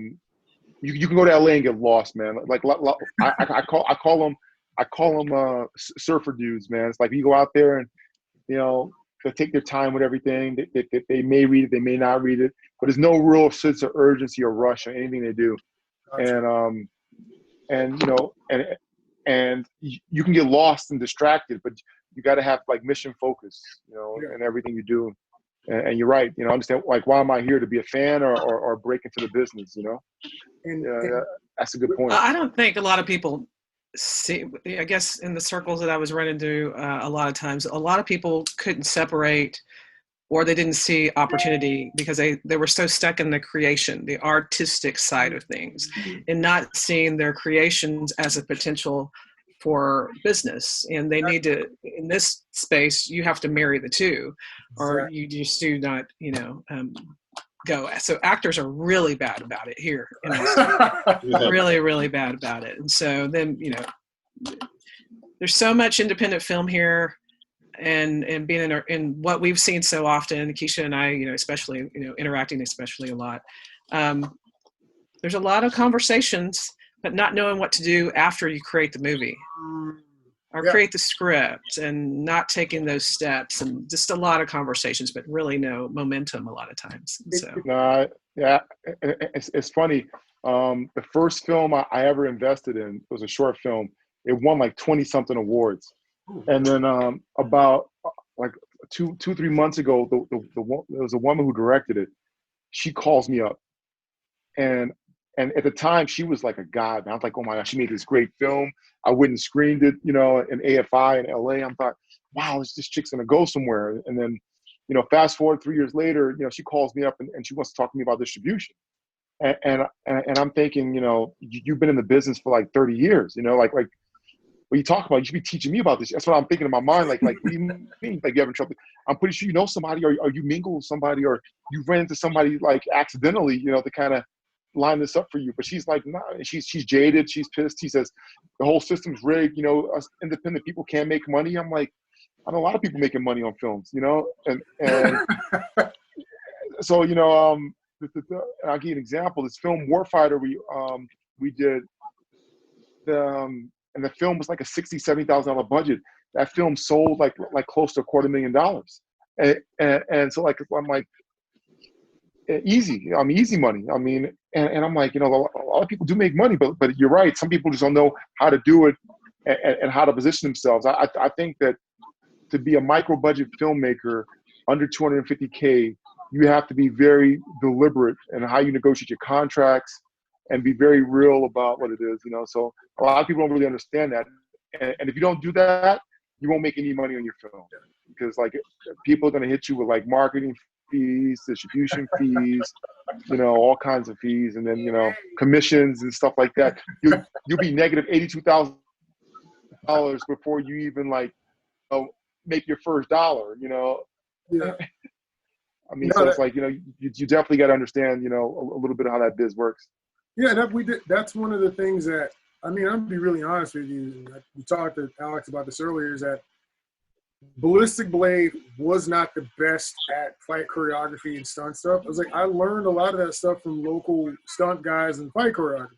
you can go to LA and get lost, man. Like I call them surfer dudes, man. It's like you go out there and, you know, they take their time with everything. They may read it, they may not read it, but there's no real sense of urgency or rush on anything they do. And you know, and you can get lost and distracted, but you got to have like mission focus, you know, in everything you do. And you're right, you know, understand, like, why am I here, to be a fan or break into the business, you know? And that's a good point.
I don't think a lot of people see, I guess in the circles that I was running through, a lot of times, a lot of people couldn't separate, or they didn't see opportunity because they were so stuck in the creation, the artistic side of things, and not seeing their creations as a potential for business. And they need to, in this space, you have to marry the two, or you just do not, you know, go. So actors are really bad about it here. Really, really bad about it. And so then, you know, there's so much independent film here, and being in what we've seen so often, Keisha and I, you know, especially, you know, interacting especially a lot. There's a lot of conversations, but not knowing what to do after you create the movie or create the script, and not taking those steps, and just a lot of conversations, but really no momentum a lot of times. So
it's funny. The first film I ever invested in was a short film. It won like 20 something awards. And then about like two, 3 months ago, there was a woman who directed it. She calls me up, and at the time she was like a god. I was like, oh my gosh, she made this great film. I went and screened it, you know, in AFI in LA. I'm thought, wow, this chick's gonna go somewhere. And then, fast forward 3 years later, she calls me up and she wants to talk to me about distribution. And I'm thinking, you've been in the business for like 30 years, like what you talk about, you should be teaching me about this. That's what I'm thinking in my mind. Like, what do you mean? Like, you having trouble? I'm pretty sure you know somebody, or you mingle with somebody, or you ran into somebody like accidentally, to kind of line this up for you. But she's like, nah, she's jaded. She's pissed. She says, the whole system's rigged. Us independent people can't make money. I'm like, I know a lot of people making money on films, and so, I'll give you an example. This film Warfighter, we did, and the film was like a $60,000-$70,000 budget. That film sold like close to $250,000, and so I'm like, easy. Easy money. And I'm like, a lot of people do make money, but you're right. Some people just don't know how to do it and how to position themselves. I think that to be a micro budget filmmaker under $250K, you have to be very deliberate in how you negotiate your contracts and be very real about what it is, So a lot of people don't really understand that. And if you don't do that, you won't make any money on your film, because like people are going to hit you with like marketing fees, distribution fees, all kinds of fees, and then commissions and stuff like that. You'll be negative $82,000 before you even make your first dollar.
Yeah.
So it's like you definitely got to understand a little bit of how that biz works.
Yeah, that's one of the things that, I'm gonna be really honest with you. We talked to Alex about this earlier, is that Ballistic Blade was not the best at fight choreography and stunt stuff. I learned a lot of that stuff from local stunt guys and fight choreographers.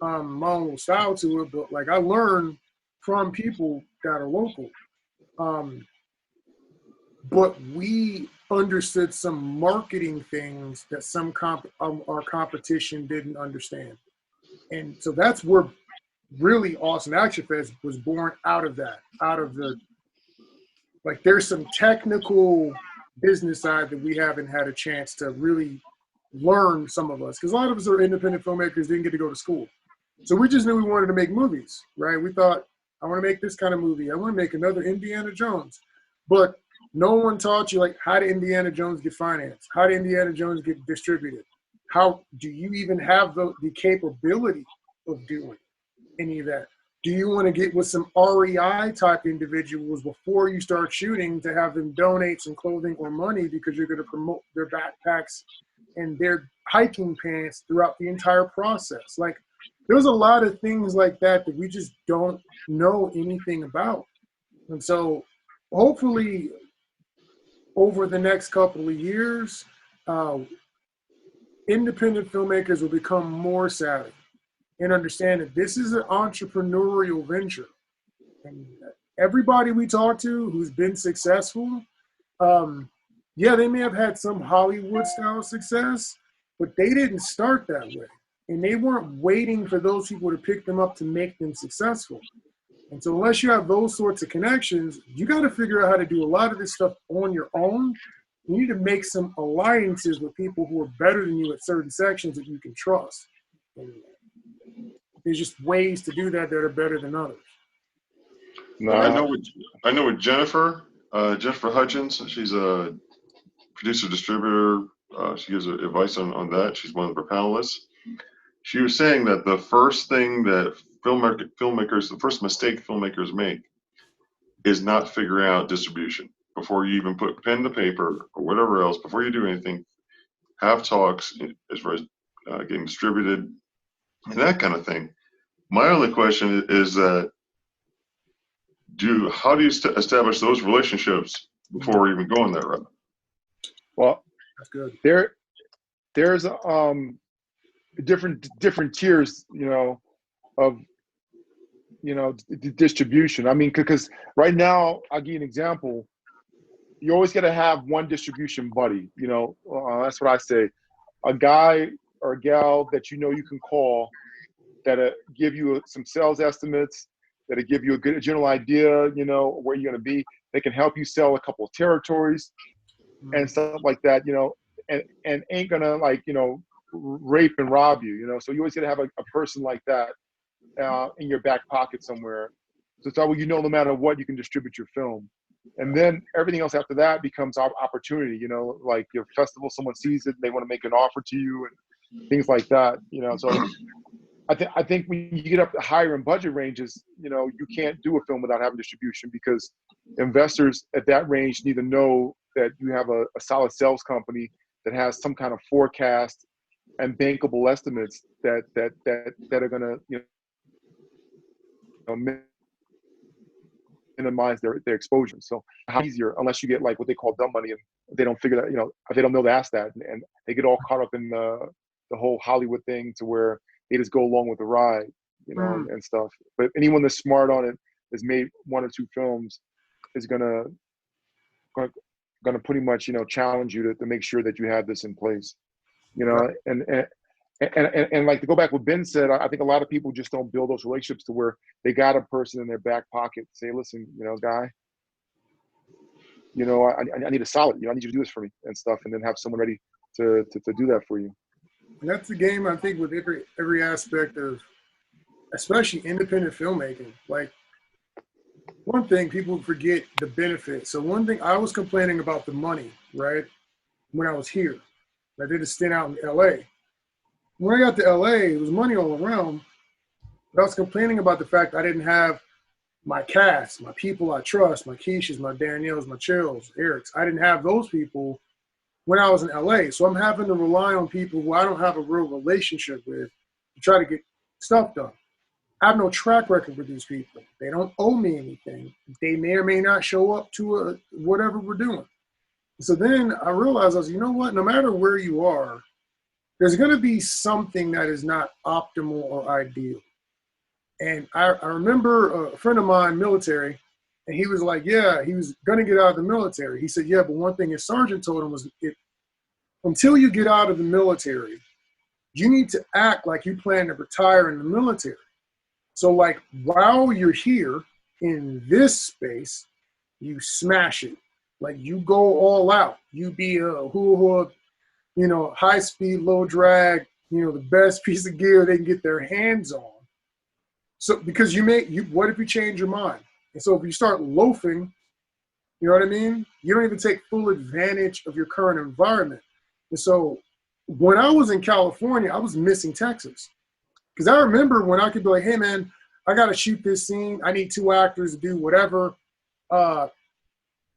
My own style to it, but I learned from people that are local. But we understood some marketing things that some our competition didn't understand. And so that's where really Austin Action Fest was born out of that, there's some technical business side that we haven't had a chance to really learn, some of us, because a lot of us are independent filmmakers, didn't get to go to school. So we just knew we wanted to make movies, right? We thought, I want to make this kind of movie. I want to make another Indiana Jones. But no one taught you, how did Indiana Jones get financed? How did Indiana Jones get distributed? How do you even have the capability of doing any of that? Do you want to get with some REI type individuals before you start shooting to have them donate some clothing or money because you're going to promote their backpacks and their hiking pants throughout the entire process? There's a lot of things like that we just don't know anything about. And so hopefully over the next couple of years, independent filmmakers will become more savvy and understand that this is an entrepreneurial venture. And everybody we talk to who's been successful, they may have had some Hollywood style success, but they didn't start that way. And they weren't waiting for those people to pick them up to make them successful. And so unless you have those sorts of connections, you got to figure out how to do a lot of this stuff on your own. You need to make some alliances with people who are better than you at certain sections that you can trust. And there's just ways to do that are better than others.
No, I know with Jennifer Hutchins. She's a producer distributor. She gives advice on that. She's one of the panelists. She was saying that the first thing that filmmakers, the first mistake filmmakers make is not figuring out distribution. Before you even put pen to paper or whatever else, before you do anything, have talks as far as getting distributed and that kind of thing. My only question is that how do you establish those relationships before even going that route?
Well,
that's good.
There's different tiers, of distribution. Because right now, I'll give you an example. You always got to have one distribution buddy. That's what I say. A guy or a gal that you can call that give you some sales estimates, that give you a good general idea, where you're going to be. They can help you sell a couple of territories and stuff like that, and ain't going to rape and rob you, So you always got to have a person like that in your back pocket somewhere. So it's all, no matter what, you can distribute your film. And then everything else after that becomes opportunity, you know, like your festival, someone sees it, they want to make an offer to you and things like that, you know. So I think when you get up to higher in budget ranges, you know, you can't do a film without having distribution, because investors at that range need to know that you have a solid sales company that has some kind of forecast and bankable estimates that are going to, you know, minimize their exposure. So how easier, unless you get like what they call dumb money, and they don't figure that, you know, they don't know to ask that, and they get all caught up in the whole Hollywood thing to where they just go along with the ride, you know, and stuff. But anyone that's smart on it, has made 1 or 2 films, is gonna pretty much, you know, challenge you to make sure that you have this in place, you know. Right. And like, to go back what Ben said, I think a lot of people just don't build those relationships to where they got a person in their back pocket to say, listen, you know, guy, you know, I need a solid, you know, I need you to do this for me and stuff, and then have someone ready to do that for you.
And that's the game, I think, with every aspect of, especially independent filmmaking. Like, one thing people forget, the benefit. So one thing, I was complaining about the money, right, when I was here. I did a stint out in LA. When I got to LA, it was money all around, but I was complaining about the fact I didn't have my cast, my people I trust, my Keishas, my Danielles, my Chills, Eriks. I didn't have those people when I was in LA. So I'm having to rely on people who I don't have a real relationship with to try to get stuff done. I have no track record with these people. They don't owe me anything. They may or may not show up to whatever we're doing. So then I realized, I was, you know what, no matter where you are, there's going to be something that is not optimal or ideal. And I remember a friend of mine, military, and he was like, yeah, he was going to get out of the military. He said, yeah, but one thing his sergeant told him was, until you get out of the military, you need to act like you plan to retire in the military. So like, while you're here in this space, you smash it. Like, you go all out. You be a hula, you know, high speed, low drag, you know, the best piece of gear they can get their hands on. So, because what if you change your mind? And so if you start loafing, you know what I mean? You don't even take full advantage of your current environment. And so when I was in California, I was missing Texas. Because I remember when I could be like, hey man, I got to shoot this scene. I need 2 actors to do whatever.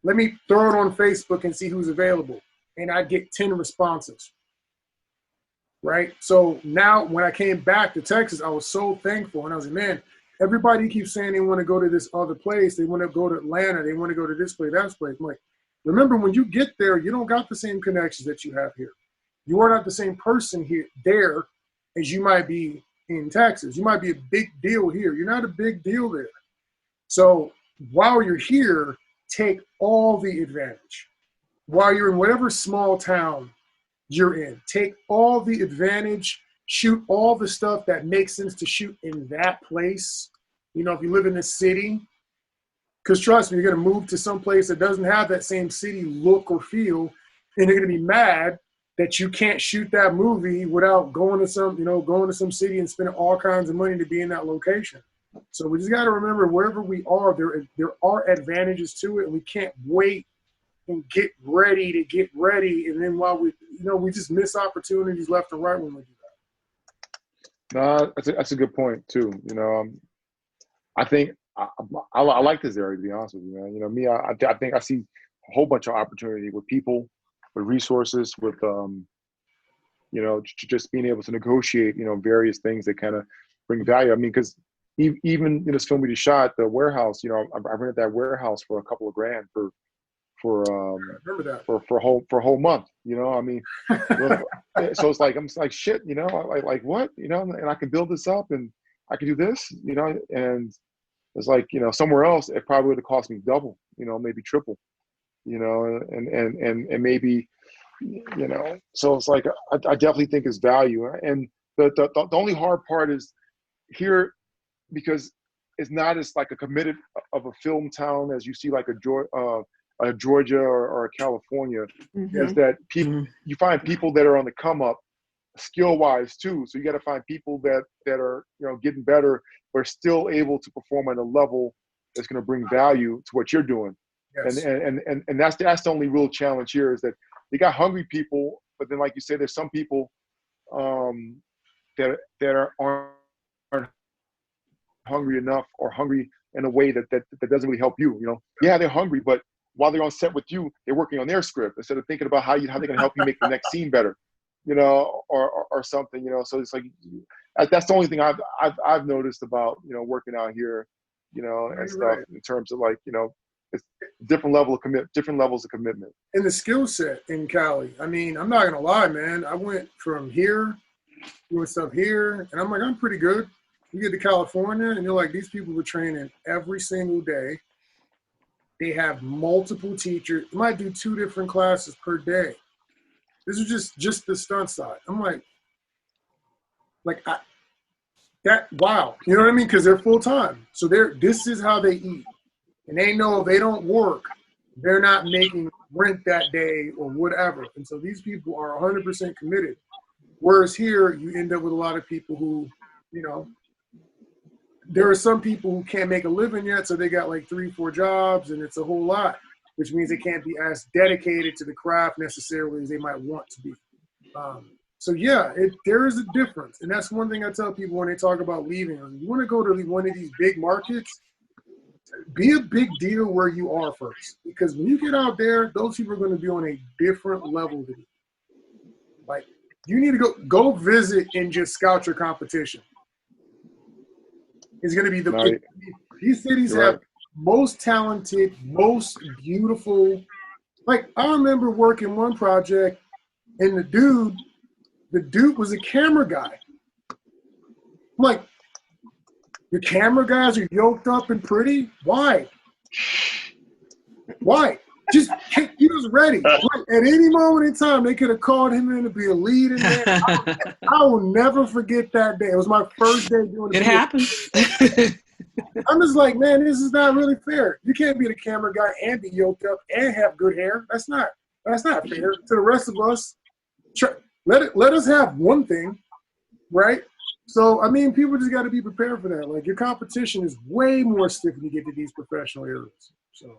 Let me throw it on Facebook and see who's available. And I'd get 10 responses, right? So now when I came back to Texas, I was so thankful. And I was like, man, everybody keeps saying they want to go to this other place. They want to go to Atlanta. They want to go to this place, that place. I'm like, remember, when you get there, you don't got the same connections that you have here. You are not the same person there as you might be in Texas. You might be a big deal here. You're not a big deal there. So while you're here, take all the advantage. While you're in whatever small town you're in, take all the advantage, shoot all the stuff that makes sense to shoot in that place. You know, if you live in a city, because trust me, you're going to move to some place that doesn't have that same city look or feel, and you're going to be mad that you can't shoot that movie without going to some city and spending all kinds of money to be in that location. So we just got to remember, wherever we are, there are advantages to it, and we can't wait and get ready, and then while we just miss opportunities left and right when we do that.
No, that's a good point too. You know, I think I like this area, to be honest with you, man. You know, me, I think I see a whole bunch of opportunity with people, with resources, with you know, just being able to negotiate, you know, various things that kind of bring value. I mean, because even in this film we just shot, the warehouse, you know, I rented that warehouse for a couple of grand for a whole month, you know. I mean, so it's like, I'm like, shit, you know, like what, you know, and I can build this up and I can do this, you know, and it's like, you know, somewhere else it probably would have cost me double, you know, maybe triple, you know, and maybe, you know, so it's like, I definitely think it's value. And the only hard part is here, because it's not as like a committed of a film town as you see like a Georgia or a California, is that people, you find people that are on the come up skill wise too. So you got to find people that are, you know, getting better, but still able to perform at a level that's going to bring value to what you're doing.
Yes.
And that's the only real challenge here, is that you got hungry people, but then like you say, there's some people that aren't hungry enough, or hungry in a way that doesn't really help you. Yeah, they're hungry, but while they're on set with you, they're working on their script instead of thinking about how they're going to help you make the next scene better, or something. So it's like, that's the only thing I've noticed about working out here, and stuff,
right.
in terms of like it's different levels of commitment.
And the skill set in Cali. I mean, I'm not gonna lie, man. I went from here, doing stuff here, and I'm like, I'm pretty good. You get to California, and you're like, these people are training every single day. They have multiple teachers. They might do 2 different classes per day. This is just the stunt side. I'm like, wow. You know what I mean? Because they're full time. So this is how they eat. And they know if they don't work, they're not making rent that day or whatever. And so these people are 100% committed. Whereas here, you end up with a lot of people who, there are some people who can't make a living yet, so they got like 3-4 jobs, and it's a whole lot, which means they can't be as dedicated to the craft necessarily as they might want to be. So yeah, there is a difference. And that's one thing I tell people when they talk about leaving. You want to go to one of these big markets, be a big deal where you are first. Because when you get out there, those people are going to be on a different level than you. Like, you need to go visit and just scout your competition. It's going to be these cities have most talented, most beautiful. Like, I remember working one project, and the dude was a camera guy. I'm like, your camera guys are yoked up and pretty? Why? He was ready. Like, at any moment in time, they could have called him in to be a lead in there. I will never forget that day. It was my first day doing it.
It happens.
I'm just like, man, this is not really fair. You can't be the camera guy and be yoked up and have good hair. That's not fair to the rest of us. Let us have one thing, right? So, I mean, people just got to be prepared for that. Like, your competition is way more stiff when you get to these professional areas. So,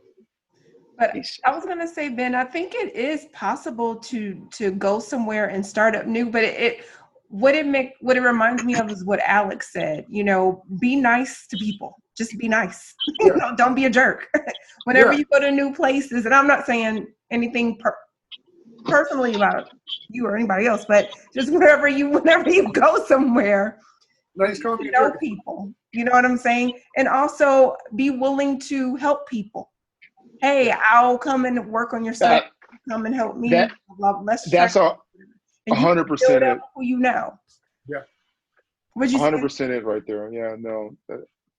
but I was gonna say, Ben, I think it is possible to go somewhere and start up new. But what it reminds me of is what Alex said. Be nice to people. Just be nice. Don't be a jerk. Whenever you go to new places, and I'm not saying anything personally about you or anybody else, but just whenever you go somewhere,
nice
people. You know what I'm saying? And also be willing to help people. Hey, I'll come and work on your stuff. Come and help me.
That's 100% it.
Who you know.
Yeah.
What'd you
100% it right there. Yeah, no.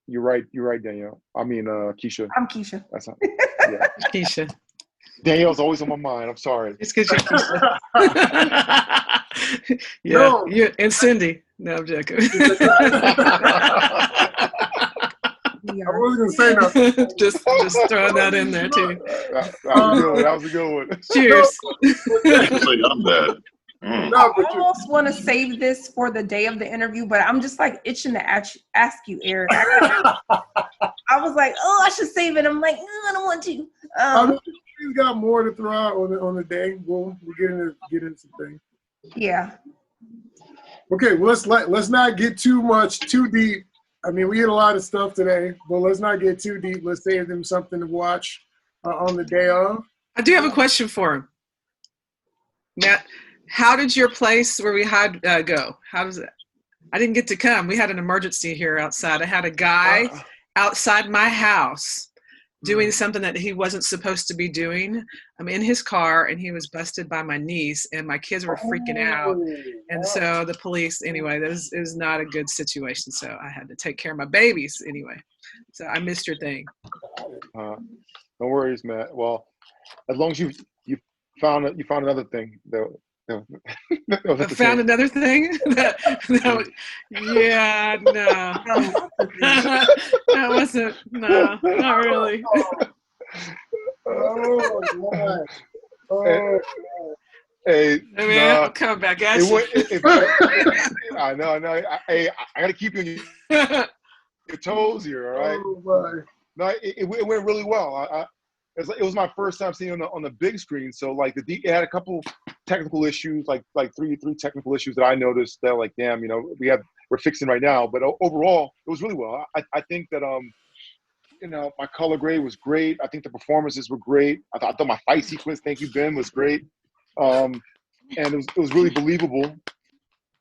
You're right. You're right, Danielle. I mean, Keisha.
I'm Keisha.
That's not, yeah.
Keisha.
Danielle's always on my mind. I'm sorry.
It's because you're Keisha. Yeah,
No.
you and Cindy. No, I'm joking.
I wasn't going to say nothing.
just throwing that in there, too.
That was a good one.
Cheers.
Actually, I'm bad.
I almost want to save this for the day of the interview, but I'm just like itching to ask you, Eric. I was like, oh, I should save it. I'm like, I don't want to.
He's got more to throw out on the day. We'll get into some things.
Yeah.
Okay, well, let's not get too deep. I mean, we had a lot of stuff today, but let's not get too deep. Let's save them something to watch on the day of.
I do have a question for him. Matt, how did your place where we had go? How does it? I didn't get to come. We had an emergency here outside. I had a guy outside my house doing something that he wasn't supposed to be doing. I'm in his car, and he was busted by my niece, and my kids were freaking out. And so the police, anyway, it was not a good situation. So I had to take care of my babies anyway. So I missed your thing.
No worries, Matt. Well, as long as you found another thing, though.
I found another thing? Yeah, no. That wasn't, no, not really.
Oh, my God.
Hey,
I'll come back at you.
I know. I got to keep you on your toes here, all right?
Oh, my.
No, it went really well. it was my first time seeing it on the big screen. So like it had a couple technical issues, like three technical issues that I noticed that like, damn, you know, we're fixing right now. But overall, it was really well. I think that you know, my color grade was great. I think the performances were great. I thought my fight sequence, thank you, Ben, was great. And it was really believable.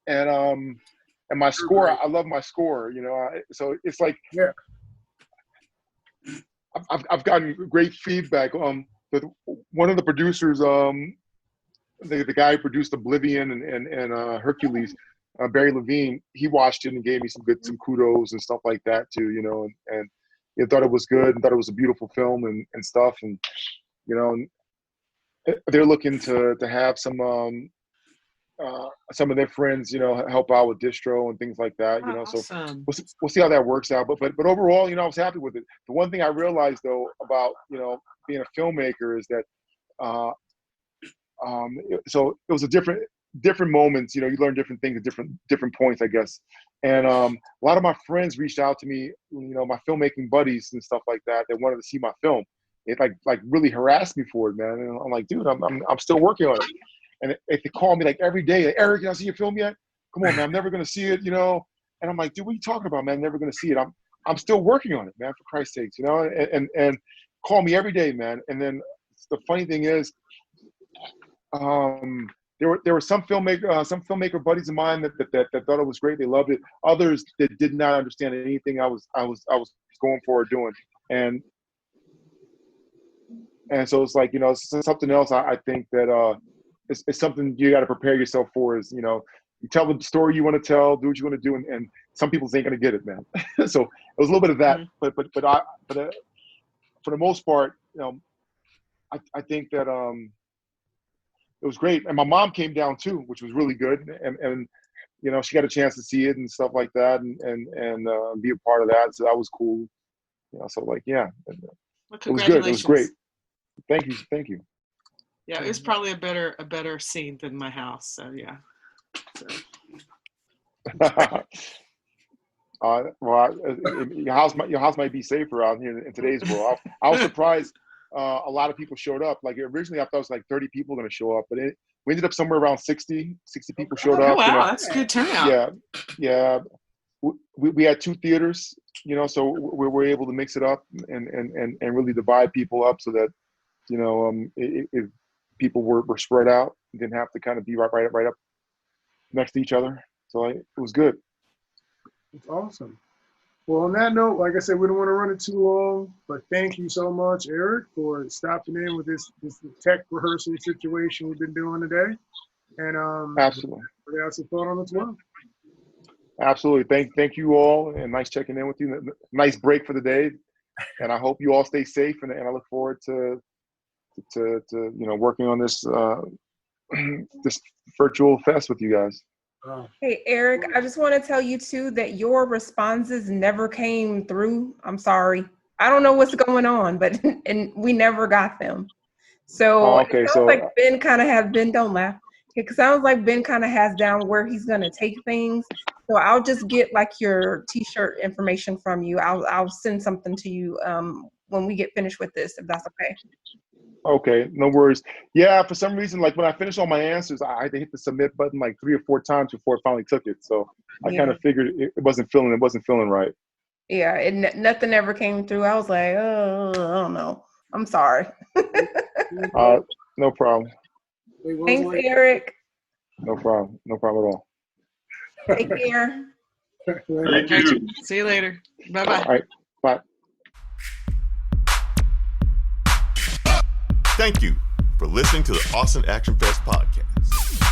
And my score, I love my score, you know. So it's like,
Yeah.
I've gotten great feedback. But one of the producers, the guy who produced Oblivion and Hercules, Barry Levine, he watched it and gave me some kudos and stuff like that too, you know, and he thought it was good and thought it was a beautiful film and stuff. And, you know, they're looking to have some of their friends, you know, help out with distro and things like that, you know.
Awesome.
So we'll see how that works out. But overall, you know, I was happy with it. The one thing I realized though about, you know, being a filmmaker is that so it was a different moments, you know, you learn different things at different points, I guess. And a lot of my friends reached out to me, you know, my filmmaking buddies and stuff like that wanted to see my film. It like really harassed me for it, man. And I'm like, dude, I'm still working on it. And if they call me like every day, like, Eric, can I see your film yet? Come on, man, I'm never gonna see it, you know. And I'm like, dude, what are you talking about, man? I'm never gonna see it. I'm still working on it, man, for Christ's sakes, you know. And call me every day, man. And then the funny thing is, there were some filmmaker buddies of mine that thought it was great. They loved it. Others that did not understand anything I was going for or doing. And so it's like, you know, it's something else. I think that it's something you got to prepare yourself for. Is, you know, you tell the story you want to tell, do what you want to do, and some people ain't gonna get it, man. So it was a little bit of that. But for the most part, you know, I think that it was great. And my mom came down too, which was really good. And you know, she got a chance to see it and stuff like that, and be a part of that. So that was cool. You know, so like, yeah,
Well,
it was good. It was great. Thank you.
Yeah, it's probably a better scene than my house. So yeah. So.
Well, your house might be safer out here in today's world. I was surprised a lot of people showed up. Like originally I thought it was like 30 people going to show up, but we ended up somewhere around 60 people showed up.
Oh, wow,
you know.
that's a good turnout.
Yeah. We had 2 theaters, you know, so we were able to mix it up and really divide people up so that, you know, if people were spread out, didn't have to kind of be right up next to each other. So it was good.
It's awesome. Well, on that note, like I said, we don't want to run it too long, but thank you so much, Eric, for stopping in with this tech rehearsal situation we've been doing today. And
absolutely,
we got some fun on the 12th.
Absolutely. Thank you all, and nice checking in with you. Nice break for the day, and I hope you all stay safe. And I look forward to you know, working on this this virtual fest with you guys.
Hey, Eric, I just want to tell you too that your responses never came through. I'm sorry. I don't know what's going on, but and we never got them. So it sounds like Ben kind of has don't laugh. It sounds like Ben kind of has down where he's gonna take things. So I'll just get like your T-shirt information from you. I'll send something to you when we get finished with this, if that's okay.
Okay, no worries. Yeah, for some reason, like when I finished all my answers, I had to hit the submit button like 3 or 4 times before it finally took it. So I kind of figured it wasn't feeling right.
Yeah, nothing ever came through. I was like, oh, I don't know. I'm sorry.
No problem.
Thanks, Eric.
No problem at all.
Take care.
Thank you.
See you later. Bye-bye.
All right, bye.
Thank you for listening to the Austin Action Fest podcast.